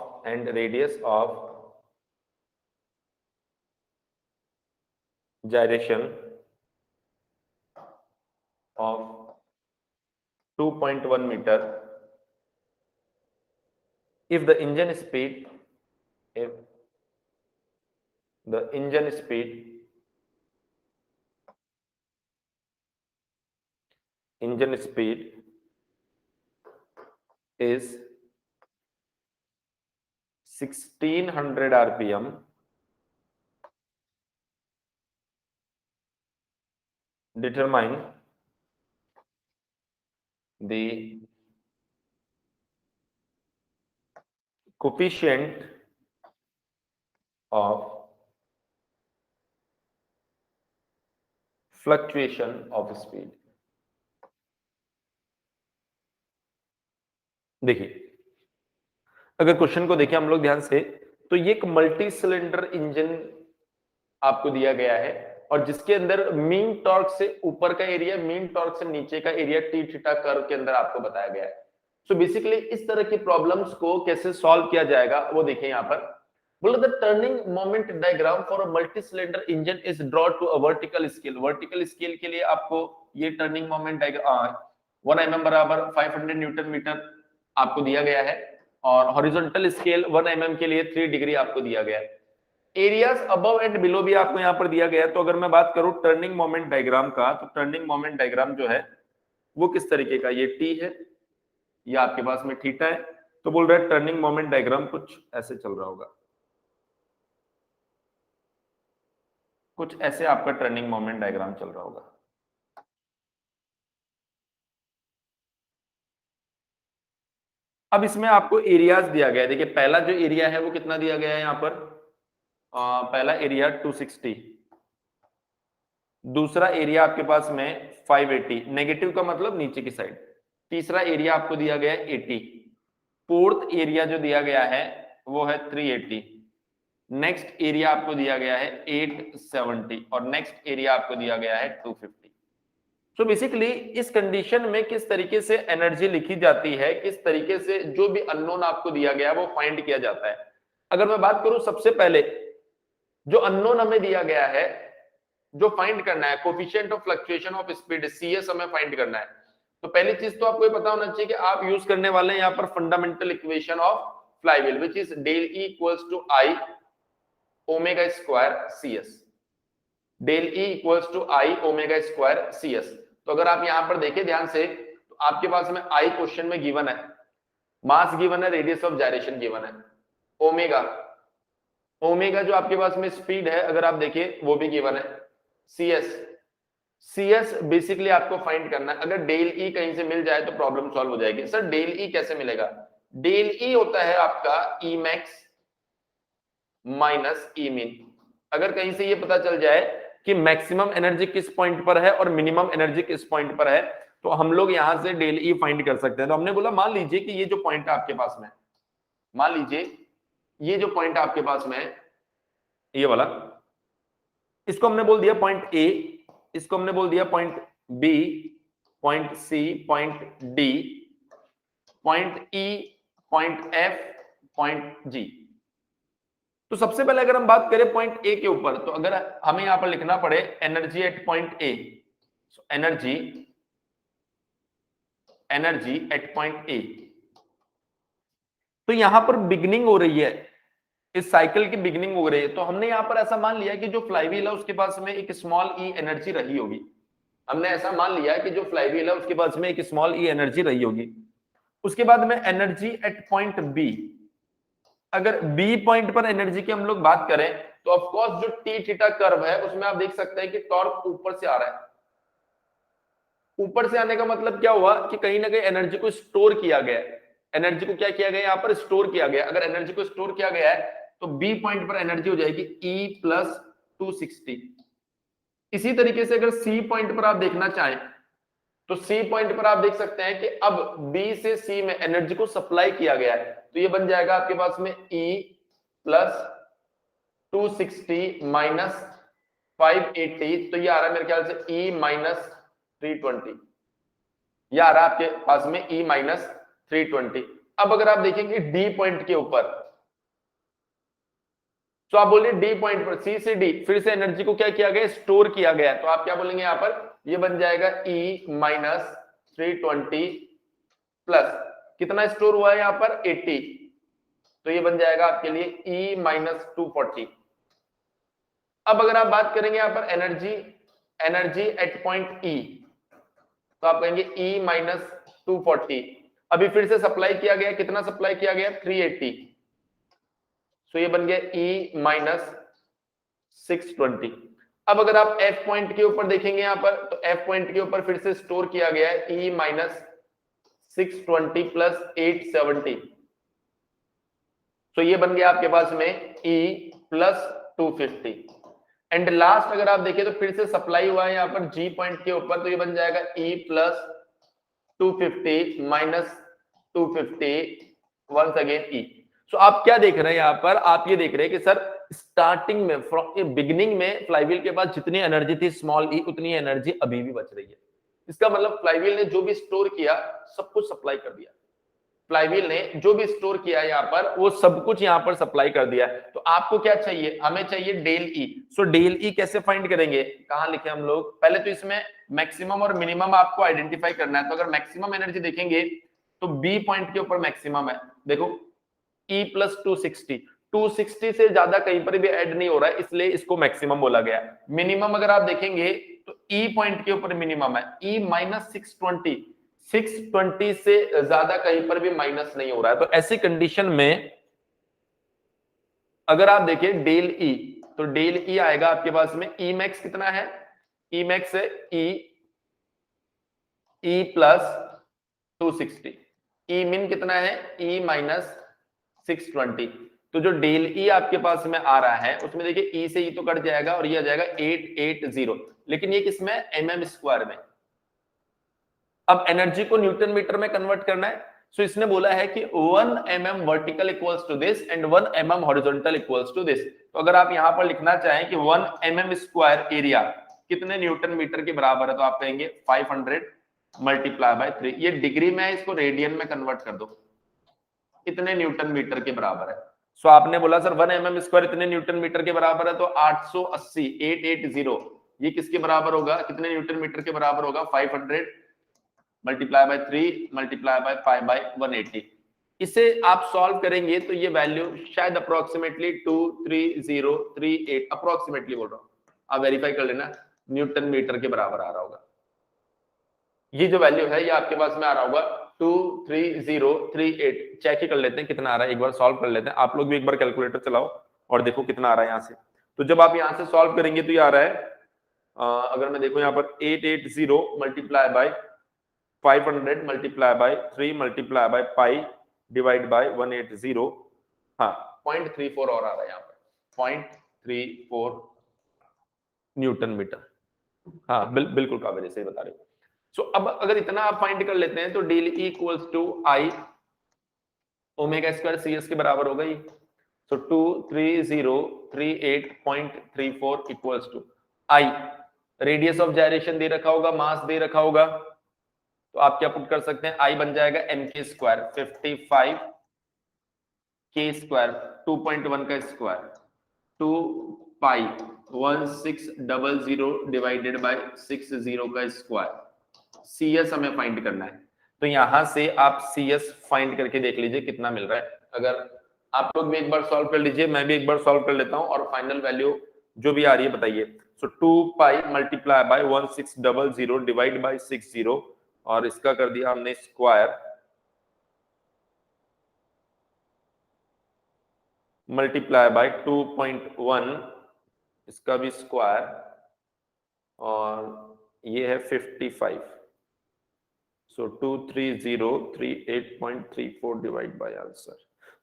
gyration of 2.1 meter if the engine speed is 1600 rpm determine the coefficient of fluctuation of speed. देखिए, अगर question को देखें हम लोग ध्यान से, तो ये एक मल्टी सिलेंडर इंजन आपको दिया गया है और जिसके अंदर मीन टॉर्क से ऊपर का एरिया, मीन टॉर्क से नीचे का एरिया टी थीटा कर्व के अंदर आपको बताया गया है. सो बेसिकली इस तरह की प्रॉब्लम्स को कैसे सॉल्व किया जाएगा वो देखिए यहाँ पर. बोला the turning moment diagram for a multi cylinder engine is draw to a vertical scale. Vertical scale के लिए आपको ये टर्निंग मोमेंट डायग्राम 1 mm बराबर 500 न्यूटन मीटर आपको दिया गया है और हॉरिजॉन्टल स्केल 1 mm के लिए 3 डिग्री आपको दिया गया है. एरियाज अबव एंड बिलो भी आपको यहाँ पर दिया गया है. तो अगर मैं बात करूं टर्निंग मोमेंट डायग्राम का, तो टर्निंग मोमेंट डायग्राम जो है वो किस तरीके का, ये टी है, ये आपके पास में थीटा है. तो बोल रहा है टर्निंग मोमेंट डायग्राम कुछ ऐसे चल रहा होगा, कुछ ऐसे आपका टर्निंग मोमेंट डायग्राम चल रहा होगा. अब इसमें आपको एरियाज दिया गया है. देखिए पहला जो एरिया है वो कितना दिया गया है यहाँ पर, पहला एरिया 260 दूसरा एरिया आपके पास में 580, नेगेटिव का मतलब नीचे की साइड। तीसरा एरिया आपको दिया गया है 80। फोर्थ एरिया जो दिया गया है वो है 380। नेक्स्ट एरिया आपको दिया गया है 870 और नेक्स्ट एरिया आपको दिया गया है 250। सो बेसिकली इस कंडीशन में किस तरीके से एनर्जी लिखी जाती है, किस तरीके से जो भी अननोन आपको दिया गया है वो फाइंड किया जाता है। अगर मैं बात करूं सबसे पहले जो अननोन हमें दिया गया है, जो फाइंड करना है, coefficient of fluctuation of speed CS हमें फाइंड करना है। तो पहली चीज तो आपको ये पता होना चाहिए कि आप यूज करने वाले हैं यहाँ पर fundamental equation of flywheel which is del E equals to I omega square C S. Del E equals to I omega square C S. तो अगर आप यहां पर देखें ध्यान से तो आपके पास में आई क्वेश्चन में गिवन है, मास गिवन है, रेडियस ऑफ जायरेशन गिवन है, ओमेगा ओमेगा जो आपके पास में स्पीड है अगर आप देखें वो भी गिवन है, सी एस बेसिकली आपको फाइंड करना है। अगर डेल ई कहीं से मिल जाए तो प्रॉब्लम सॉल्व हो जाएगी। सर डेल ई कैसे मिलेगा? डेल ई होता है आपका ई मैक्स माइनस ई मिन। अगर कहीं से ये पता चल जाए कि मैक्सिमम एनर्जी किस पॉइंट पर है और मिनिमम एनर्जी किस पॉइंट पर है तो हम लोग यहां से डेल ई फाइंड कर सकते हैं। तो हमने बोला मान लीजिए कि ये जो पॉइंट है आपके पास में, मान लीजिए ये जो पॉइंट आपके पास में है ये वाला, इसको हमने बोल दिया पॉइंट ए, इसको हमने बोल दिया point B, point C, point D, point E, point F, point G. तो सबसे पहले अगर हम बात करें पॉइंट ए के ऊपर तो अगर हमें यहां पर लिखना पड़े energy at point A, energy at point A, तो यहां पर बिगनिंग हो रही है, इस साइकिल की बिगनिंग हो रही है। तो हमने यहां पर ऐसा मान लिया कि जो फ्लाईव्हील है उसके पास में एक स्मॉल ई एनर्जी रही होगी। हमने ऐसा मान लिया कि जो फ्लाईव्हील है उसके पास में एक स्मॉल ई एनर्जी रही होगी। उसके बाद में एनर्जी एट पॉइंट बी, अगर बी पॉइंट पर एनर्जी की हम लोग बात करें तो ऑफ कोर्स जो टी थीटा कर्व है उसमें आप देख सकते हैं कि टॉर्क ऊपर से आ रहा है। ऊपर से आने का मतलब क्या हुआ कि कहीं ना कहीं एनर्जी को स्टोर किया गया है। एनर्जी को क्या किया गया यहाँ पर? स्टोर किया गया। अगर एनर्जी को स्टोर किया गया है तो बी पॉइंट पर एनर्जी हो जाएगी ई प्लस 260। इसी तरीके से अगर सी पॉइंट पर आप देखना चाहें तो सी पॉइंट पर आप देख सकते हैं कि अब बी से सी में एनर्जी को सप्लाई किया गया है तो ये बन जाएगा आपके पास में ई प्लस 260 माइनस 580। तो ये आ रहा है मेरे ख्याल से ई माइनस 320, ये आ रहा है आपके पास में ई माइनस 320। अब अगर आप देखेंगे डी पॉइंट के ऊपर तो आप बोलिए डी पॉइंट पर सी से डी फिर से एनर्जी को क्या किया गया? स्टोर किया गया। तो आप क्या बोलेंगे यहां पर? ये बन जाएगा ई माइनस 320 प्लस कितना स्टोर हुआ है यहां पर? 80। तो ये बन जाएगा आपके लिए ई माइनस 240। अब अगर आप बात करेंगे यहां पर एनर्जी एट पॉइंट ई तो आप कहेंगे ई माइनस 240। अभी फिर से सप्लाई किया गया, कितना सप्लाई किया गया? 380। सो ये बन गया ई माइनस 620। अब अगर आप एफ पॉइंट के ऊपर देखेंगे यहां पर तो एफ पॉइंट के ऊपर फिर से स्टोर किया गया है ई माइनस 620 प्लस 870। तो ये बन गया आपके पास में ई प्लस 250। एंड लास्ट अगर आप देखिए तो फिर से सप्लाई हुआ है यहां पर जी पॉइंट के ऊपर तो ये बन जाएगा E plus 250 minus 250 once again E. So आप क्या देख रहे हैं यहां पर? आप ये देख रहे हैं कि सर स्टार्टिंग में फ्रॉम बिगिनिंग में फ्लाईव्हील के पास जितनी एनर्जी थी स्मॉल ई उतनी एनर्जी अभी भी बच रही है। इसका मतलब फ्लाईव्हील ने जो भी स्टोर किया सब कुछ सप्लाई कर दिया। फ्लाईव्हील ने जो भी स्टोर किया यहाँ पर वो सब कुछ यहाँ पर सप्लाई कर दिया। तो आपको क्या चाहिए? हमें चाहिए डेल ई। सो डेल ई कैसे फाइंड करेंगे? कहां लिखे हम लोग? पहले तो इसमें मैक्सिमम और मिनिमम आपको आइडेंटिफाई करना है। तो अगर मैक्सिमम एनर्जी देखेंगे तो बी पॉइंट के ऊपर मैक्सिमम है, देखो ई प्लस 260 से ज्यादा कहीं पर भी ऐड नहीं हो रहा है इसलिए इसको मैक्सिमम बोला गया। मिनिमम अगर आप देखेंगे तो ई पॉइंट के ऊपर मिनिमम है ई माइनस 620 से ज्यादा कहीं पर भी माइनस नहीं हो रहा है। तो ऐसी कंडीशन में अगर आप देखें डेल ई तो डेल ई आएगा आपके पास में ई मैक्स कितना है? ई मैक्स है ई प्लस 260। ई मिन कितना है? E minus 620। तो जो डेल ई आपके पास में आ रहा है उसमें देखिए ई से ई तो कट जाएगा और ये आ जाएगा 880, लेकिन ये किसमें, mm स्क्वायर में। अब एनर्जी को न्यूटन मीटर में कन्वर्ट करना है, सो इसने बोला है कि 1 mm vertical equals to this and 1 mm horizontal equals to this. तो अगर आप यहां पर लिखना चाहें कि 1 mm स्क्वायर एरिया कितने न्यूटन मीटर के बराबर है, तो आप कहेंगे 500 मल्टीप्लाई बाय 3। ये डिग्री में है, इसको रेडियन में कन्वर्ट कर दो, कितने न्यूटन मीटर के बराबर है। सो आपने बोला सर 1 mm स्क्वायर इतने न्यूटन मीटर के बराबर है, तो 880 880 ये किसके बराबर होगा, कितने न्यूटन मीटर के बराबर होगा, 500 multiply by 3 multiply by 5 by 180। इसे आप सॉल्व करेंगे तो ये वैल्यू शायद अप्रोक्सीमेटली 23038 अप्रोक्सीमेटली बोल रहा हूं, आप वेरीफाई कर लेना, न्यूटन मीटर के बराबर आ रहा होगा। ये जो वैल्यू है ये आपके पास में आ रहा होगा 23038। चेक ही कर लेते हैं कितना आ रहा है, एक बार सॉल्व कर लेते हैं। आप लोग भी एक बार कैलकुलेटर चलाओ और देखो कितना आ रहा है यहाँ से। तो जब आप यहाँ से सॉल्व करेंगे तो ये आ रहा है, अगर मैं देखो यहाँ पर 880 multiply by 500 multiply by 3 multiply by pi divide by 180, हाँ 0.34 और आ रहा है यहाँ पर 0.34 न्यूटन मीटर। हाँ बिल्कुल कावेरी सही बता रहे हो। सो अब अगर इतना आप फाइंड कर लेते हैं तो del E equals to I omega square C S के बराबर होगा ये। So 23038.34 equals to I, radius of gyration दे रखा होगा, मास दे रखा होगा, तो आप क्या पुट कर सकते हैं, आई बन जाएगा एम के स्क्वायर 55 के स्क्वायर 2.1 का स्क्वायर 2 पाई 1600 डिवाइडेड बाय 60 का स्क्वायर। सी एस हमें फाइंड करना है, तो यहां से आप सी एस फाइंड करके देख लीजिए कितना मिल रहा है। अगर आप लोग भी एक बार सॉल्व कर लीजिए, मैं भी एक बार सॉल्व कर लेता हूं और फाइनल वैल्यू जो भी आ रही है बताइए। सो 2 पाई मल्टीप्लाई बाय 1600 डिवाइड बाय 60 और इसका कर दिया हमने स्क्वायर मल्टीप्लाई बाय 2.1 इसका भी स्क्वायर और ये है 55। सो 23038.34 डिवाइड बाय आंसर।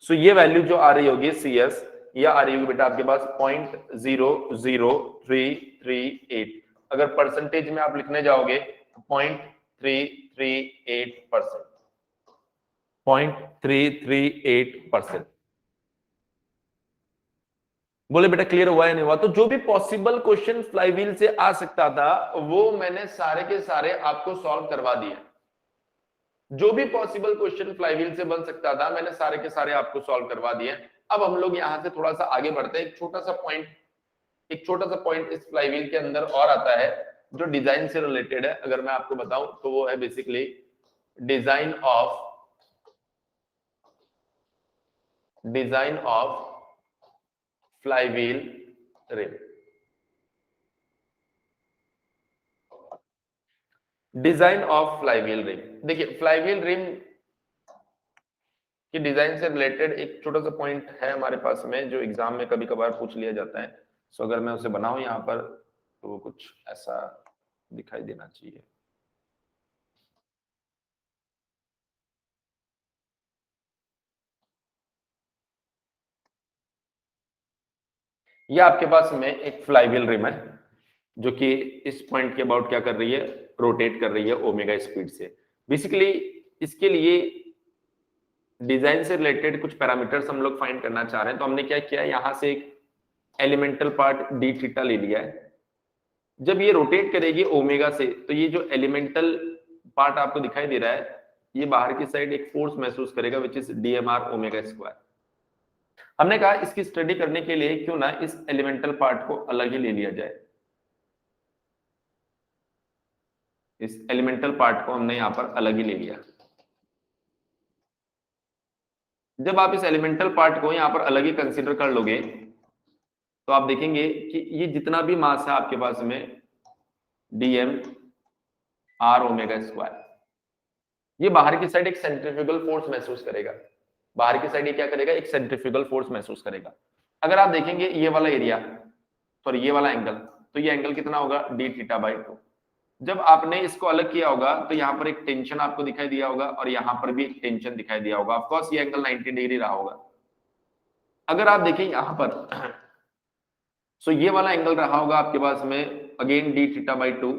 सो ये वैल्यू जो आ रही होगी सी एस, ये आ रही होगी बेटा आपके पास 0.00338। अगर परसेंटेज में आप लिखने जाओगे 0.338%, 0.338%। बोले बेटा क्लियर हुआ या नहीं हुआ? तो जो भी पॉसिबल क्वेश्चन फ्लाईव्हील से आ सकता था वो मैंने सारे के सारे आपको सॉल्व करवा दिए। जो भी पॉसिबल क्वेश्चन फ्लाईव्हील से बन सकता था मैंने सारे के सारे आपको सॉल्व करवा दिए। अब हम लोग यहां से थोड़ा सा आगे बढ़ते हैं। एक छोटा सा पॉइंट इस फ्लाईव्हील के अंदर और आता है जो डिजाइन से रिलेटेड है। अगर मैं आपको बताऊं तो वो है basically design of flywheel rim. Design of flywheel rim, देखिए फ्लाईव्हील रिम कि डिजाइन से रिलेटेड एक छोटा सा पॉइंट है हमारे पास में जो एग्जाम में कभी कभार पूछ लिया जाता है। सो अगर मैं उसे बनाऊं यहाँ पर तो वो कुछ ऐसा दिखाई देना चाहिए। ये आपके पास में एक फ्लाईव्हील रिम है जो कि इस पॉइंट के अबाउट क्या कर रही है, रोटेट कर रही है ओमेगा स्पीड से। बेसिकली इसके लिए डिजाइन से रिलेटेड कुछ पैरामीटर्स हम लोग फाइंड करना चाह रहे हैं। तो हमने क्या किया, यहां से एक एलिमेंटल पार्ट डी थीटा ले लिया है। जब ये रोटेट करेगी ओमेगा से तो ये जो एलिमेंटल पार्ट आपको दिखाई दे रहा है ये बाहर की साइड एक फोर्स महसूस करेगा which is DMR omega square. हमने कहा इसकी स्टडी करने के लिए क्यों ना इस एलिमेंटल पार्ट को अलग ही ले लिया जाए। इस एलिमेंटल पार्ट को हमने यहां पर अलग ही ले लिया। जब आप इस एलिमेंटल पार्ट को यहां पर अलग ही कंसीडर कर लोगे तो आप देखेंगे कि ये जितना भी मास है आपके पास में डीएम आर ओमेगा स्क्वायर, ये बाहर की साइड एक सेंट्रीफ्यूगल फोर्स महसूस करेगा। बाहर की साइड ये क्या करेगा, एक सेंट्रीफ्यूगल फोर्स महसूस करेगा। अगर आप देखेंगे ये वाला एरिया, सॉरी ये वाला एंगल, तो ये एंगल कितना होगा डी थीटा बाई 2। जब आपने इसको अलग किया होगा तो यहाँ पर एक टेंशन आपको दिखाई दिया होगा और यहाँ पर भी एक टेंशन दिखाई दिया होगा। ऑफ कोर्स ये एंगल 90 डिग्री रहा होगा। अगर आप देखें यहां पर सो ये वाला एंगल रहा होगा आपके पास में अगेन डी थीटा बाई 2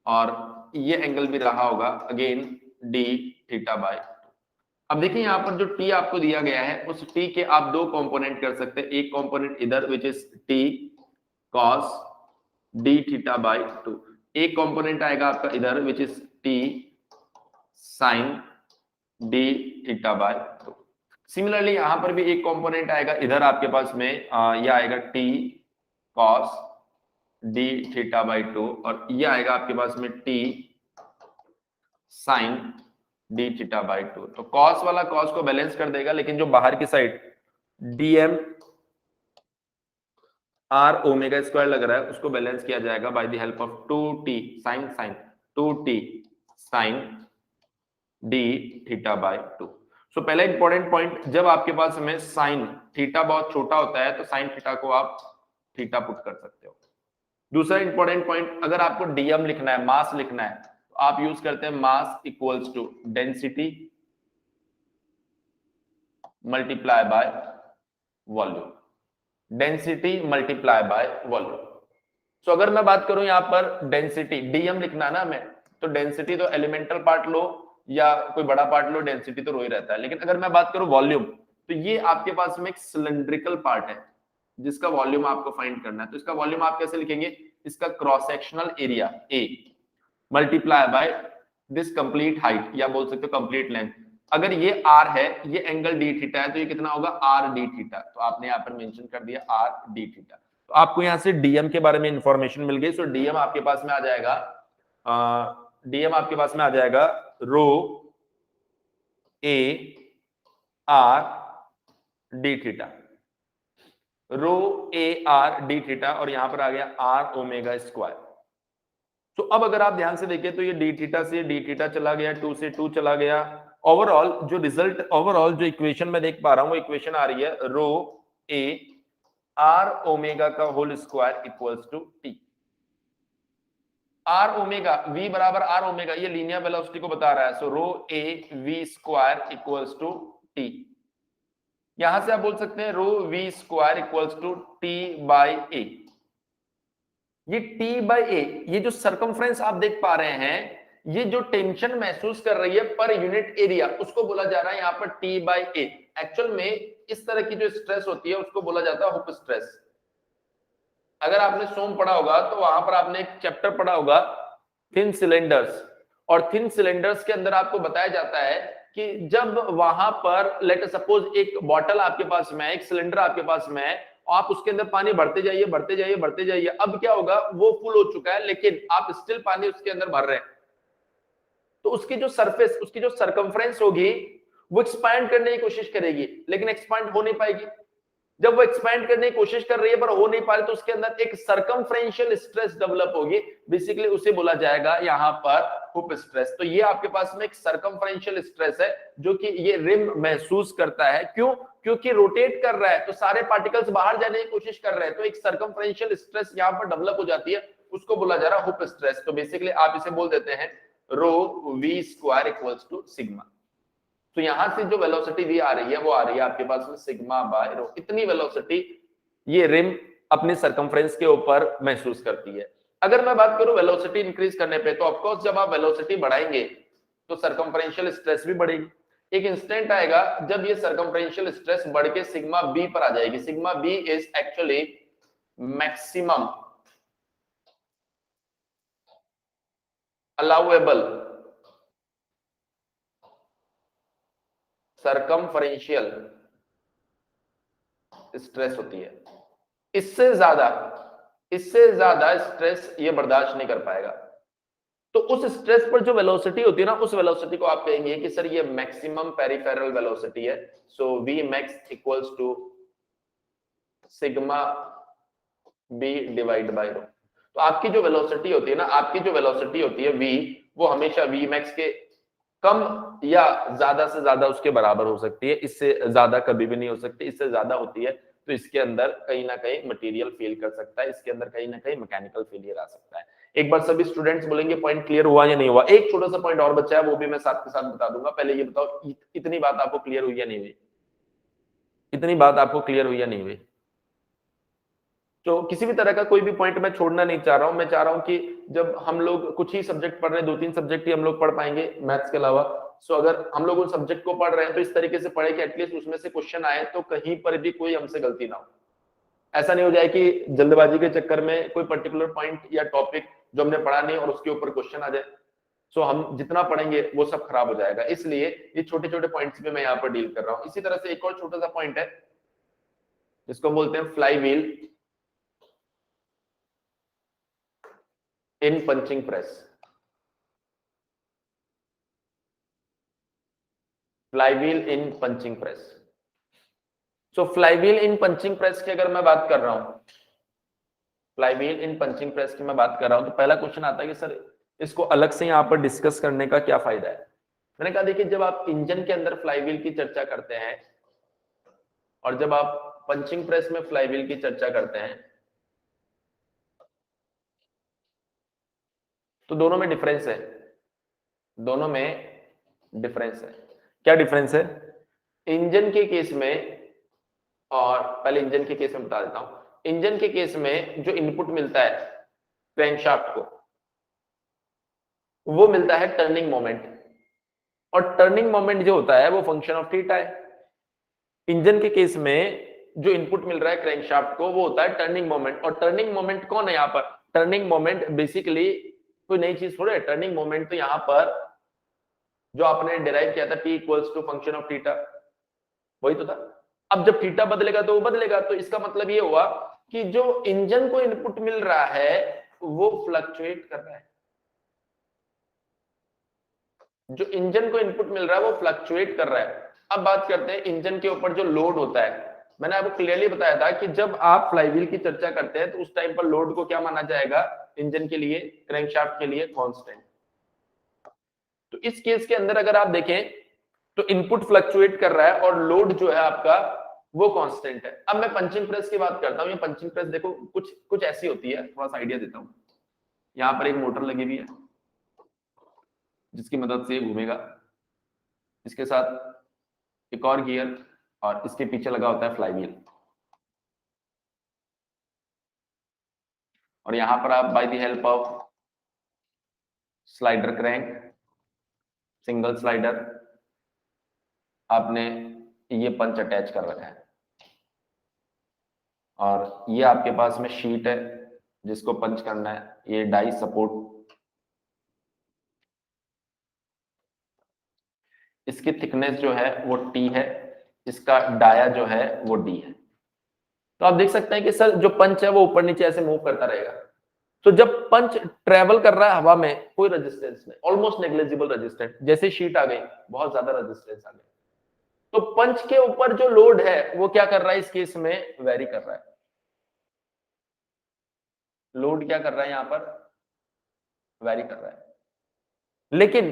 और ये एंगल भी रहा होगा अगेन डी थीटा बाई 2। अब देखिए यहाँ पर जो टी आपको दिया गया है उस टी के आप दो कंपोनेंट कर सकते हैं, एक कंपोनेंट इधर which is T cos d theta by 2, एक कंपोनेंट आएगा आपका इधर which is T sine d theta by 2। Similarly यहां पर भी एक कंपोनेंट आएगा इधर आपके पास में यह आएगा T cos d theta by 2 और यह आएगा आपके पास में T sine d theta by 2। तो कॉस वाला कॉस को बैलेंस कर देगा, लेकिन जो बाहर की side dm r omega square लग रहा है उसको बैलेंस किया जाएगा by the help of 2t sine 2t sine d theta by 2। So पहला इंपॉर्टेंट पॉइंट, जब आपके पास में साइन थीटा बहुत छोटा होता है तो साइन थीटा को आप थीटा पुट कर सकते हो। दूसरा इंपॉर्टेंट पॉइंट, अगर आपको डीएम लिखना है, मास लिखना है, तो आप यूज करते हैं mass equals to density multiply by volume, density multiply by volume. So अगर मैं बात करूं यहां पर डेंसिटी, डीएम लिखना ना मैं, तो डेंसिटी तो एलिमेंटल पार्ट लो या कोई बड़ा पार्ट लो, डेंसिटी तो रो ही रहता है। लेकिन अगर मैं बात करूं वॉल्यूम, तो ये आपके पास में एक सिलेंड्रिकल पार्ट है जिसका वॉल्यूम आपको फाइंड करना है। तो इसका वॉल्यूम आप कैसे लिखेंगे, इसका cross sectional area A multiply by this complete height या बोल सकते हो कंप्लीट लेंथ। अगर ये आर है, ये एंगल डी थीटा है, तो ये कितना होगा आर डी थीटा। तो आपने यहाँ पर मेंशन कर दिया आर डी थीटा। तो आपको यहाँ से डीएम के बारे में इंफॉर्मेशन मिल गई। सो डीएम आपके पास में आ जाएगा, डीएम आपके पास में आ जाएगा rho A R D theta, rho A R D theta, और यहां पर आ गया आर ओमेगा स्क्वायर। तो अब अगर आप ध्यान से देखें तो ये डी थीटा से डी थीटा चला गया, 2 से 2 चला गया। ओवरऑल जो रिजल्ट, ओवरऑल जो इक्वेशन में देख पा रहा हूं वो इक्वेशन आ रही है रो ए आर ओमेगा का whole square equals to T. R omega, V बराबर आर ओमेगा, ये लीनियर वेलोसिटी को बता रहा है। So rho A V square equals to T. यहां से आप बोल सकते हैं rho V square equals to T by A. ये टी बाई ए, ये जो सरकमफ्रेंस आप देख पा रहे हैं, ये जो टेंशन महसूस कर रही है पर यूनिट एरिया, उसको बोला जा रहा है यहाँ पर टी बाई ए। एक्चुअल में इस तरह की जो स्ट्रेस होती है उसको बोला जाता है हुप स्ट्रेस। अगर आपने सोम पढ़ा होगा तो वहां पर आपने एक चैप्टर पढ़ा होगा थिन सिलेंडर्स, और थिन सिलेंडर्स के अंदर आपको बताया जाता है कि जब वहां पर लेट सपोज एक बॉटल आपके पास में है, एक सिलेंडर आपके पास में है, आप उसके अंदर पानी भरते जाइए भरते जाइए भरते जाइए, अब क्या होगा, वो फुल हो चुका है लेकिन आप स्टिल पानी उसके अंदर भर रहे हैं, तो उसकी जो सरफेस, उसकी जो सरकमफ्रेंस होगी वो एक्सपैंड करने की कोशिश करेगी लेकिन एक्सपैंड हो नहीं पाएगी। जब वो एक्सपैंड करने की कोशिश कर रही है पर हो नहीं पा रही, तो उसके अंदर एक सरकमफ्रेंशियल स्ट्रेस डेवलप होगी, बेसिकली उसे बोला जाएगा यहां पर हुप स्ट्रेस। तो ये आपके पास में एक सरकमफ्रेंशियल स्ट्रेस है जो कि ये रिम महसूस करता है। क्यों? क्योंकि रोटेट कर रहा है तो सारे पार्टिकल्स बाहर जाने की कोशिश कर रहे हैं, तो एक सरकमफ्रेंशियल स्ट्रेस यहां पर डेवलप हो जाती है, उसको बोला जा रहा है हुप स्ट्रेस। तो बेसिकली आप इसे बोल देते हैं rho V square equals to sigma. तो यहां से जो वेलोसिटी भी आ रही है वो आ रही है आपके पास में सिग्मा बाय रो। इतनी वेलोसिटी ये रिम अपने सरकमफ्रेंस के ऊपर महसूस करती है। अगर मैं बात करूं वेलोसिटी इंक्रीज करने पे, तो ऑफ कोर्स जब आप वेलोसिटी बढ़ाएंगे तो सरकमफ्रेंशियल स्ट्रेस भी बढ़ेगी। एक इंस्टेंट आएगा जब ये सरकमफ्रेंशियल स्ट्रेस बढ़ के सिग्मा बी पर आ जाएगी। Sigma b is actually maximum allowable circumferential stress होती है। इससे ज्यादा स्ट्रेस ये बर्दाश्त नहीं कर पाएगा। तो उस स्ट्रेस पर जो वेलोसिटी होती है ना, उस वेलोसिटी को आप कहेंगे कि सर ये मैक्सिमम पेरिफेरल वेलोसिटी है। So V max equals to sigma B divide by rho. तो आपकी जो वेलोसिटी होती है ना, आपकी जो वेलोसिटी होती है वी, वो हमेशा वी मैक्स के कम या ज्यादा से ज्यादा उसके बराबर हो सकती है, इससे ज्यादा कभी भी नहीं हो सकती। इससे ज्यादा होती है तो इसके अंदर कहीं ना कहीं मटेरियल फेल कर सकता है, इसके अंदर कहीं ना कहीं मैकेनिकल फेलियर आ सकता है। एक बार सभी स्टूडेंट्स बोलेंगे पॉइंट क्लियर हुआ या नहीं हुआ। एक छोटा सा पॉइंट और बचा है, वो भी मैं साथ के साथ बता दूंगा। पहले ये बताओ इतनी बात आपको क्लियर हुई या नहीं हुई? इतनी बात आपको क्लियर हुई या नहीं हुई? तो किसी भी तरह का कोई भी पॉइंट मैं छोड़ना नहीं चाह रहा हूं। मैं चाह रहा हूं कि जब हम लोग कुछ ही सब्जेक्ट पढ़ रहे हैं, 2-3 सब्जेक्ट ही हम लोग पढ़ पाएंगे मैथ्स के अलावा। सो अगर हम लोग उन सब्जेक्ट को पढ़ रहे हैं तो इस तरीके से पढ़े कि एटलीस्ट उसमें से क्वेश्चन आए तो कहीं पर भी कोई हमसे गलती ना हो। ऐसा नहीं हो जाए कि जल्दबाजी के चक्कर में कोई पर्टिकुलर पॉइंट या टॉपिक जो हमने पढ़ा नहीं और उसके ऊपर क्वेश्चन आ जाए। सो हम जितना पढ़ेंगे वो सब खराब हो जाएगा, इसलिए ये छोटे छोटे पॉइंट्स पे मैं यहाँ पर डील कर रहा हूँ। इसी तरह से एक और छोटा सा पॉइंट है, जिसको बोलते हैं fly wheel in punching press. Flywheel in punching press. So flywheel in punching press की अगर मैं बात कर रहा हूं, फ्लाईव्हील इन पंचिंग प्रेस की मैं बात कर रहा हूं, तो पहला क्वेश्चन आता है कि सर इसको अलग से यहां पर डिस्कस करने का क्या फायदा है। मैंने कहा देखिए, जब आप इंजन के अंदर फ्लाईव्हील की चर्चा करते हैं और जब आप पंचिंग प्रेस में फ्लाईव्हील की चर्चा करते हैं, तो दोनों में डिफरेंस है। दोनों में डिफरेंस है। क्या डिफरेंस है? इंजन के केस में, और पहले इंजन के केस में बता देता हूं। इंजन के केस में जो इनपुट मिलता है क्रैंकशाफ्ट को, वो मिलता है टर्निंग मोमेंट, और टर्निंग मोमेंट जो होता है वो फंक्शन ऑफ थीटा है। इंजन के केस में जो इनपुट मिल रहा है क्रैंकशाफ्ट को वो होता है टर्निंग मोमेंट। और टर्निंग मोमेंट कौन है यहाँ पर? टर्निंग मोमेंट बेसिकली कोई नई चीज थोड़ी है। टर्निंग मोमेंट तो यहाँ पर जो आपने डिराइव किया था T equals to function of theta, वही तो था। अब जब थीटा बदलेगा तो वो बदलेगा, तो इसका मतलब ये हुआ कि जो इंजन को इनपुट मिल रहा है वो फ्लक्चुएट कर रहा है। जो इंजन को इनपुट मिल रहा है वो फ्लक्चुएट कर रहा है। अब बात करते हैं इंजन के ऊपर जो लोड होता है। मैंने आपको क्लियरली बताया था कि जब आप फ्लाईव्हील की चर्चा करते हैं तो उस टाइम पर लोड को क्या माना जाएगा? इंजन के लिए, क्रैंकशाफ्ट के लिए कांस्टेंट। तो इस केस के अंदर अगर आप देखें तो इनपुट फ्लक्चुएट कर रहा है और लोड जो है आपका वो कांस्टेंट है। अब मैं पंचिंग प्रेस की बात करता हूं। ये पंचिंग प्रेस देखो कुछ कुछ ऐसी होती है, थोड़ा सा आइडिया देता हूं। यहां पर एक मोटर लगी हुई है जिसकी मदद से ये घूमेगा। इसके साथ एक और गियर, और इसके पीछे लगा होता है फ्लाईव्हील। और यहां पर आप bye the help of slider crank, single slider, आपने ये पंच अटैच कर रखा है। और ये आपके पास में शीट है जिसको पंच करना है, ये डाई सपोर्ट। इसकी थिकनेस जो है वो टी है, इसका डाया जो है वो डी है। तो आप देख सकते हैं कि सर जो पंच है वो ऊपर नीचे ऐसे मूव करता रहेगा। तो जब पंच ट्रेवल कर रहा है हवा में, कोई रेजिस्टेंस नहीं, ऑलमोस्ट नेग्लिजिबल रेजिस्टेंस। जैसे शीट आ गई बहुत ज्यादा रेजिस्टेंस आ गई। तो पंच के ऊपर जो लोड है वो क्या कर रहा है? इस केस में वेरी कर रहा है। लोड क्या कर रहा है? यहां पर वेरी कर रहा है। लेकिन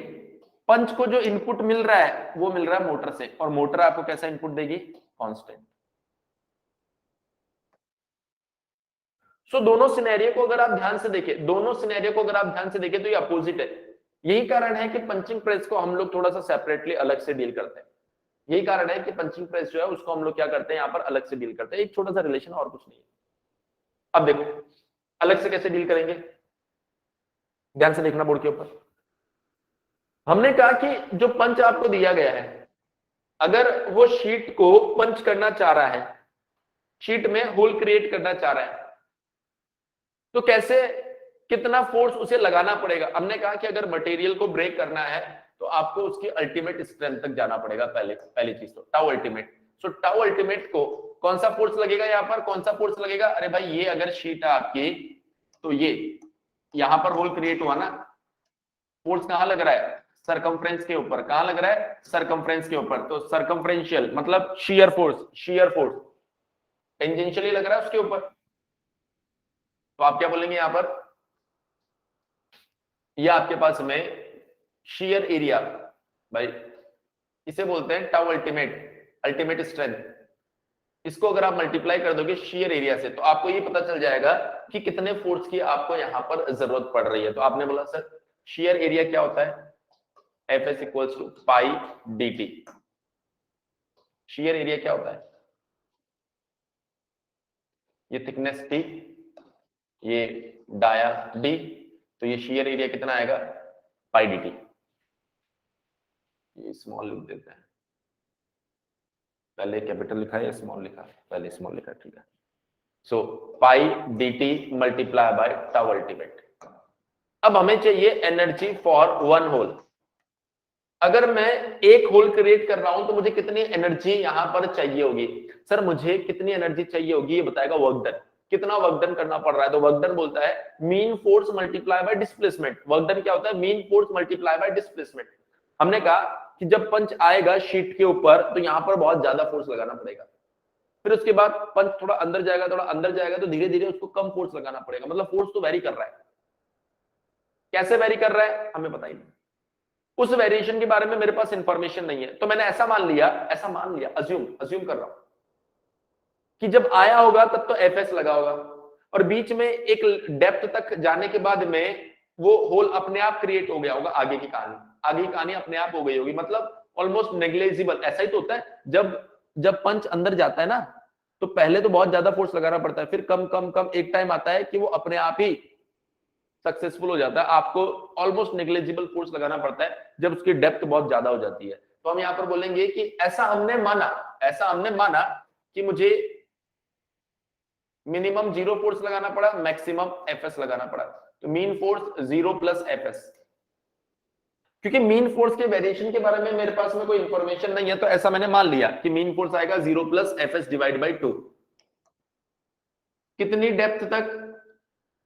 पंच को जो इनपुट मिल रहा है वो मिल रहा है मोटर से, और मोटर आपको कैसा इनपुट देगी? कांस्टेंट। सो दोनों सिनेरियो को अगर आप ध्यान से देखें, दोनों सिनेरियो को अगर आप ध्यान से देखें तो ये अपोजिट है। यही कारण है कि पंचिंग प्रेस को हम लोग थोड़ा सा सेपरेटली अलग से डील करते हैं। यही कारण है कि पंचिंग प्रेस जो है उसको हम लोग क्या करते हैं, यहाँ पर अलग से डील करते हैं। एक छोटा सा रिलेशन, और कुछ नहीं है। अब देखो अलग से कैसे डील करेंगे, ध्यान से देखना बोर्ड के ऊपर। हमने कहा कि जो पंच आपको दिया गया है, अगर वो शीट को पंच करना चाह रहा है, शीट में होल क्रिएट करना चाह रहा है, तो कैसे, कितना फोर्स उसे लगाना पड़ेगा? हमने कहा कि अगर मटेरियल को ब्रेक करना है तो आपको उसकी अल्टीमेट स्ट्रेंथ तक जाना पड़ेगा। पहली चीज तो टाउ अल्टीमेट। सो टाउ अल्टीमेट को कौन सा फोर्स लगेगा? यहाँ पर कौन सा फोर्स लगेगा? अरे भाई ये अगर शीट है आपकी, तो ये यहां पर होल क्रिएट हुआ ना, फोर्स कहां लग रहा है? सरकमफ्रेंस के ऊपर। कहां लग रहा है? सरकमफ्रेंस के ऊपर। तो सरकमफ्रेंशियल मतलब shear force, shear force tangentially लग रहा है उसके ऊपर। तो आप क्या बोलेंगे यहां पर? ये आपके पास में शियर एरिया, भाई इसे बोलते हैं टाउ अल्टीमेट, अल्टीमेट स्ट्रेंथ। इसको अगर आप मल्टीप्लाई कर दोगे शियर एरिया से, तो आपको ये पता चल जाएगा कि कितने फोर्स की आपको यहां पर जरूरत पड़ रही है। तो आपने बोला सर शियर एरिया क्या होता है? F S equals to pi D t. Shear area क्या होता है? ये थिकनेस टी, ये डाया डी, तो ये शेयर एरिया कितना आएगा पाई डी टी। ये स्मॉल लिख देते हैं, पहले कैपिटल लिखा है या स्मॉल लिखा है, पहले स्मॉल लिखा है, ठीक है। So pi D T multiply by tau ultimate. अब हमें चाहिए एनर्जी फॉर वन होल। अगर मैं एक होल क्रिएट कर रहा हूं तो मुझे कितनी एनर्जी यहां पर चाहिए होगी? सर मुझे कितनी एनर्जी चाहिए होगी ये बताएगा वर्क डन। कितना वर्क डन करना पड़ रहा है? तो वर्क डन बोलता है mean force multiply by displacement. Work done क्या होता है? Mean force multiply by displacement. हमने कहा कि जब पंच आएगा शीट के ऊपर तो यहां पर बहुत ज्यादा फोर्स लगाना पड़ेगा, फिर उसके बाद पंच थोड़ा अंदर जाएगा, थोड़ा अंदर जाएगा, तो धीरे धीरे उसको कम फोर्स लगाना पड़ेगा। मतलब फोर्स तो वेरी कर रहा है। कैसे वेरी कर रहा है हमें पता ही नहीं, उस वेरिएशन के बारे में मेरे पास इंफॉर्मेशन नहीं है। तो मैंने ऐसा मान लिया अज्यूम कर रहा हूं कि जब आया होगा तब तो एफएस लगा होगा, और बीच में एक डेप्थ तक जाने के बाद में वो होल अपने आप क्रिएट हो गया होगा। आगे की कहानी अपने आप हो गई होगी, मतलब ऑलमोस्ट नेग्लिजिबल। ऐसा ही तो होता है जब पंच अंदर जाता है ना, तो पहले तो बहुत ज्यादा फोर्स लगाना पड़ता है, फिर कम कम कम एक टाइम आता है कि वो अपने आप ही सक्सेसफुल हो जाता है। आपको ऑलमोस्ट नेग्लिजिबल फोर्स लगाना पड़ता है जब उसकी डेप्थ बहुत ज्यादा हो जाती है। तो हम यहां पर बोलेंगे कि ऐसा हमने माना कि मुझे मिनिमम 0 फोर्स लगाना पड़ा, मैक्सिमम एफएस लगाना पड़ा। तो मीन फोर्स 0 प्लस एफएस। क्योंकि मीन फोर्स के वेरिएशन के बारे में मेरे पास में कोई इंफॉर्मेशन नहीं है, तो ऐसा मैंने मान लिया कि मीन फोर्स आएगा 0 प्लस एफएस डिवाइड बाई 2। कितनी डेप्थ तक?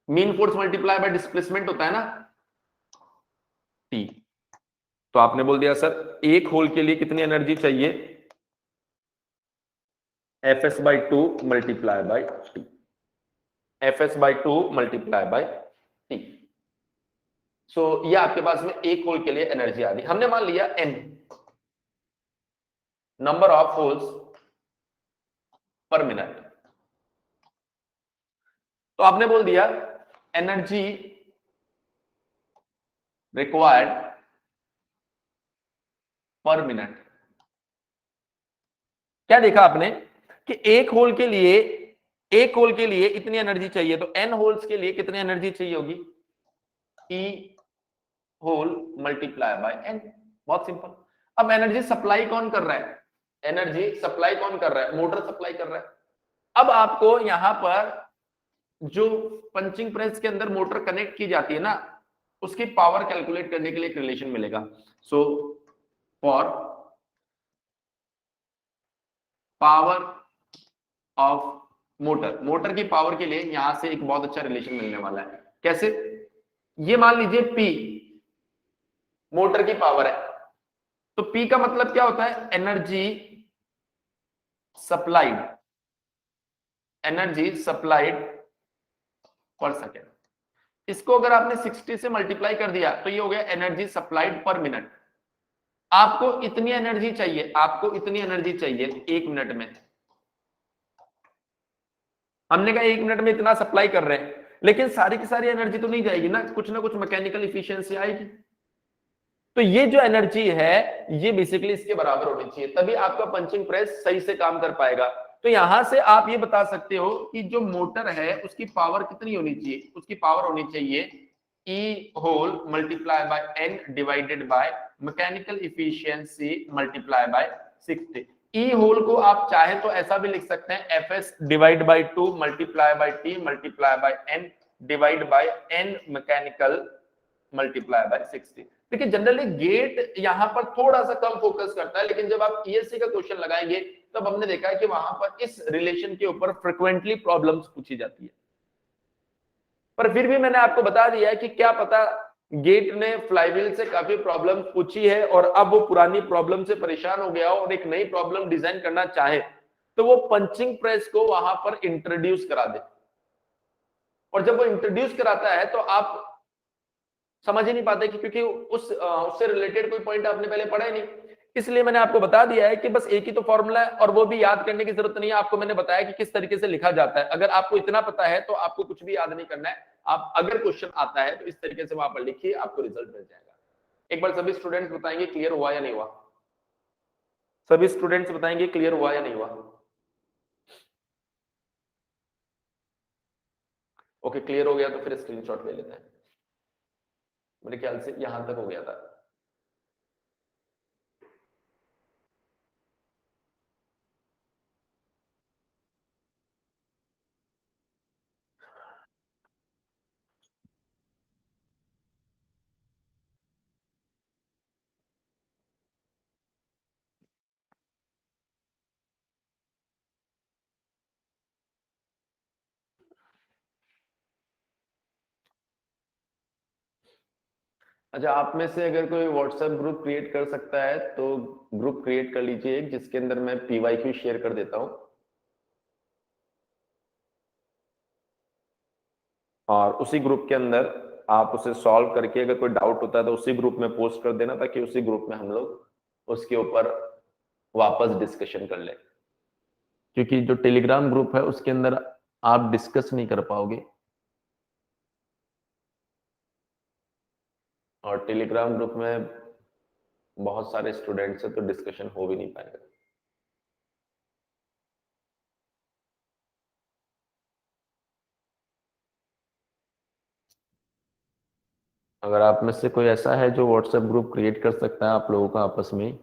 Mean force multiply by displacement होता है ना, टी। तो आपने बोल दिया सर एक होल के लिए कितनी एनर्जी चाहिए? FS by 2 multiply by T. FS by 2 multiply by T. So ये आपके पास में एक होल के लिए एनर्जी आ गई। हमने मान लिया n, number of holes per minute. तो आपने बोल दिया एनर्जी रिक्वायर्ड पर मिनट। क्या देखा आपने कि एक होल के लिए इतनी एनर्जी चाहिए, तो एन होल्स के लिए कितनी एनर्जी चाहिए होगी? ई होल मल्टीप्लाई बाय एन। बहुत सिंपल। अब एनर्जी सप्लाई कौन कर रहा है? मोटर सप्लाई कर रहा है। अब आपको यहां पर जो पंचिंग प्रेस के अंदर मोटर कनेक्ट की जाती है ना, उसकी पावर कैलकुलेट करने के लिए एक रिलेशन मिलेगा। So for power of motor की पावर के लिए यहां से एक बहुत अच्छा रिलेशन मिलने वाला है। कैसे? ये मान लीजिए P मोटर की पावर है, तो P का मतलब क्या होता है? एनर्जी सप्लाइड पर सेकेंड। इसको अगर आपने 60 से मल्टीप्लाई कर दिया तो ये हो गया एनर्जी सप्लाइड पर मिनट। आपको इतनी एनर्जी चाहिए एक मिनट में। हमने कहा एक मिनट में इतना सप्लाई कर रहे हैं, लेकिन सारी की सारी एनर्जी तो नहीं जाएगी ना, कुछ ना कुछ मैकेनिकल इफिशियंसी आएगी। तो ये जो एनर्जी है ये बेसिकली इसके बराबर होनी चाहिए, तभी आपका पंचिंग प्रेस सही से काम कर पाएगा। तो यहां से आप ये बता सकते हो कि जो मोटर है उसकी पावर कितनी होनी चाहिए? उसकी पावर होनी चाहिए E whole multiply by n divided by mechanical efficiency multiply by 60। E whole को आप चाहे तो ऐसा भी लिख सकते हैं Fs divide by 2 multiply bye T multiply by N divide by N mechanical multiply by 60। देखिए जनरली गेट यहां पर थोड़ा सा कम फोकस करता है, लेकिन जब आप ईएससी का क्वेश्चन लगाएंगे तब हमने देखा है कि वहां पर इस रिलेशन के ऊपर फ्रिक्वेंटली प्रॉब्लम्स पूछी जाती है। पर फिर भी मैंने आपको बता दिया है कि क्या पता गेट ने फ्लाईव्हील से काफी प्रॉब्लम पूछी है और अब वो पुरानी प्रॉब्लम से परेशान हो गया हो और एक नई प्रॉब्लम डिजाइन करना चाहे तो वो पंचिंग प्रेस को वहां पर इंट्रोड्यूस करा दे। और जब वो इंट्रोड्यूस कराता है तो आप समझ ही नहीं पाते कि क्योंकि उससे रिलेटेड कोई पॉइंट आपने पहले पढ़ा ही नहीं। इसलिए मैंने आपको बता दिया है कि बस एक ही तो फॉर्मूला है और वो भी याद करने की जरूरत नहीं है। आपको मैंने बताया कि किस तरीके से लिखा जाता है। अगर आपको इतना पता है तो आपको कुछ भी याद नहीं करना है। आप अगर क्वेश्चन आता है तो इस तरीके से वहां पर लिखिए, आपको रिजल्ट मिल जाएगा। एक बार सभी स्टूडेंट्स बताएंगे क्लियर हुआ या नहीं हुआ? सभी स्टूडेंट्स बताएंगे क्लियर हुआ या नहीं हुआ? ओके, क्लियर हो गया तो फिर स्क्रीनशॉट ले लेते हैं। मेरे ख्याल से यहां तक हो गया था। अच्छा, आप में से अगर कोई व्हाट्सएप ग्रुप क्रिएट कर सकता है तो ग्रुप क्रिएट कर लीजिए, जिसके अंदर मैं पीवाईक्यू शेयर कर देता हूं, और उसी ग्रुप के अंदर आप उसे सॉल्व करके अगर कोई डाउट होता है तो उसी ग्रुप में पोस्ट कर देना, ताकि उसी ग्रुप में हम लोग उसके ऊपर वापस डिस्कशन कर ले। क्योंकि जो टेलीग्राम ग्रुप है उसके अंदर आप डिस्कस नहीं कर पाओगे, और टेलीग्राम ग्रुप में बहुत सारे स्टूडेंट्स हैं तो डिस्कशन हो भी नहीं पाएगा। अगर आप में से कोई ऐसा है जो व्हाट्सएप ग्रुप क्रिएट कर सकता है आप लोगों का आपस में,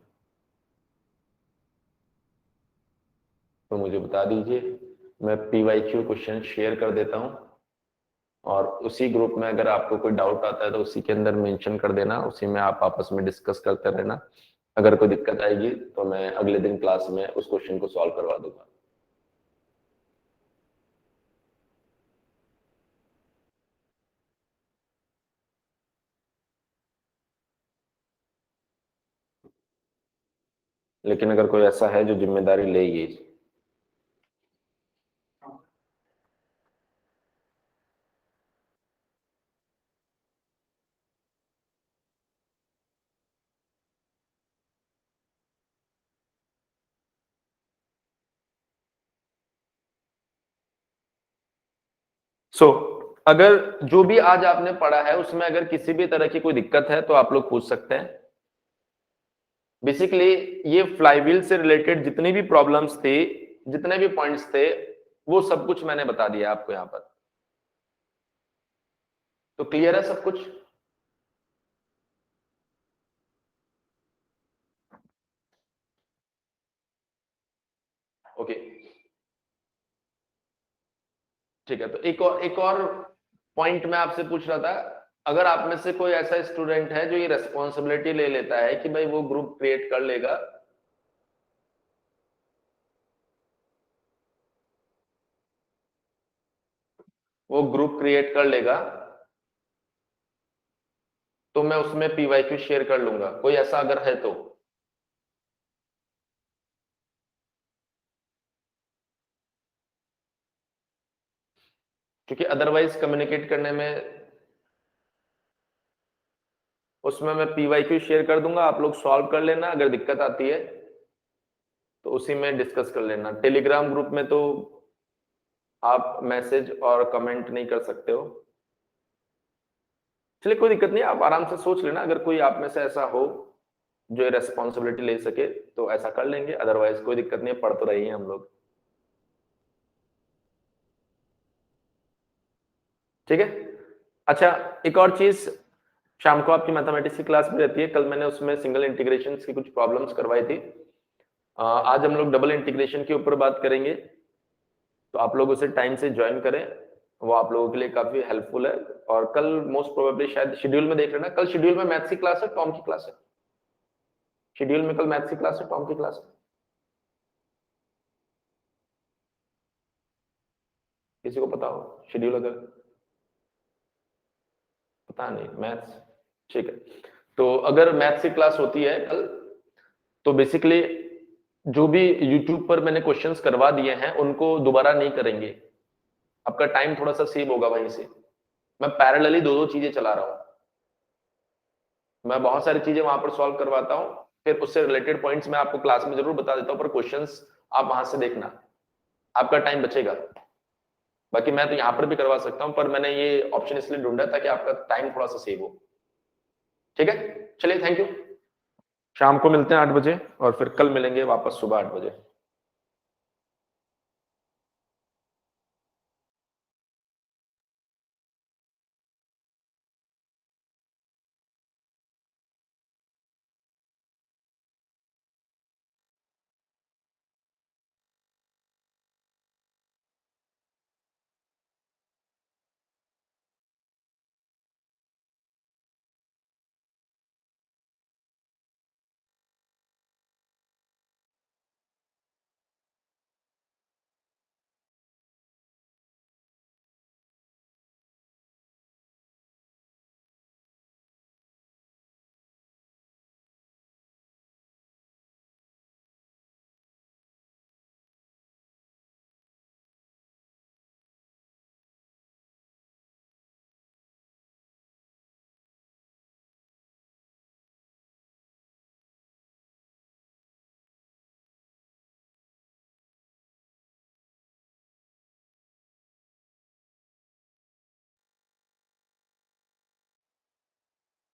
तो मुझे बता दीजिए। मैं पीवाईक्यू क्वेश्चन शेयर कर देता हूं, और उसी ग्रुप में अगर आपको कोई डाउट आता है तो उसी के अंदर मेंशन कर देना, उसी में आप आपस में डिस्कस करते रहना। अगर कोई दिक्कत आएगी तो मैं अगले दिन क्लास में उस क्वेश्चन को सॉल्व करवा दूंगा। लेकिन अगर कोई ऐसा है जो जिम्मेदारी ले ये, अगर जो भी आज आपने पढ़ा है उसमें अगर किसी भी तरह की कोई दिक्कत है तो आप लोग पूछ सकते हैं। बेसिकली ये फ्लाईव्हील से रिलेटेड जितनी भी प्रॉब्लम्स थी, जितने भी पॉइंट्स थे, वो सब कुछ मैंने बता दिया आपको यहां पर। तो क्लियर है सब कुछ? ओके, ठीक है। तो एक और पॉइंट मैं आपसे पूछ रहा था, अगर आप में से कोई ऐसा स्टूडेंट है जो ये रेस्पॉन्सिबिलिटी ले लेता है कि भाई वो ग्रुप क्रिएट कर लेगा, वो ग्रुप क्रिएट कर लेगा, तो मैं उसमें पीवाईक्यू शेयर कर लूंगा, कोई ऐसा अगर है तो। क्योंकि अदरवाइज कम्युनिकेट करने में, उसमें मैं पीवाईक्यू शेयर कर दूंगा, आप लोग सॉल्व कर लेना, अगर दिक्कत आती है तो उसी में डिस्कस कर लेना। टेलीग्राम ग्रुप में तो आप मैसेज और कमेंट नहीं कर सकते हो। चलिए, कोई दिक्कत नहीं, आप आराम से सोच लेना, अगर कोई आप में से ऐसा हो जो ये रेस्पॉन्सिबिलिटी ले सके तो ऐसा कर लेंगे, अदरवाइज कोई दिक्कत नहीं है, पढ़ तो रही है हम लोग। ठीक है। अच्छा, एक और चीज, शाम को आपकी मैथमेटिक्स की क्लास भी रहती है, कल मैंने उसमें सिंगल इंटीग्रेशन की कुछ प्रॉब्लम्स करवाई थी। आज हम लोग डबल इंटीग्रेशन के ऊपर बात करेंगे, तो आप लोग उसे टाइम से ज्वाइन करें, वो आप लोगों के लिए काफी हेल्पफुल है। और कल मोस्ट प्रोबेबली शायद शेड्यूल में देख लेना, कल शेड्यूल में मैथ्स की क्लास है, टॉम की क्लास है। शेड्यूल में कल मैथ्स की क्लास है, टॉम की क्लास है। किसी को पता हो शेड्यूल? अगर पता नहीं, मैथ्स, ठीक है। तो अगर मैथ्स की क्लास होती है कल, तो बेसिकली जो भी यूट्यूब पर मैंने क्वेश्चंस करवा दिए हैं उनको दोबारा नहीं करेंगे, आपका टाइम थोड़ा सा सेव होगा वहीं से। मैं पैरेलली दो दो चीजें चला रहा हूं, मैं बहुत सारी चीजें वहां पर सॉल्व करवाता हूं, फिर उससे रिलेटेड पॉइंट्स मैं आपको क्लास में जरूर बता देता हूं, पर क्वेश्चंस आप वहां से देखना, आपका टाइम बचेगा। बाकी मैं तो यहाँ पर भी करवा सकता हूँ, पर मैंने ये ऑप्शन इसलिए ढूंढा ताकि आपका टाइम थोड़ा सा सेव हो। ठीक है, चलिए, थैंक यू। शाम को मिलते हैं 8 बजे, और फिर कल मिलेंगे वापस सुबह 8 बजे।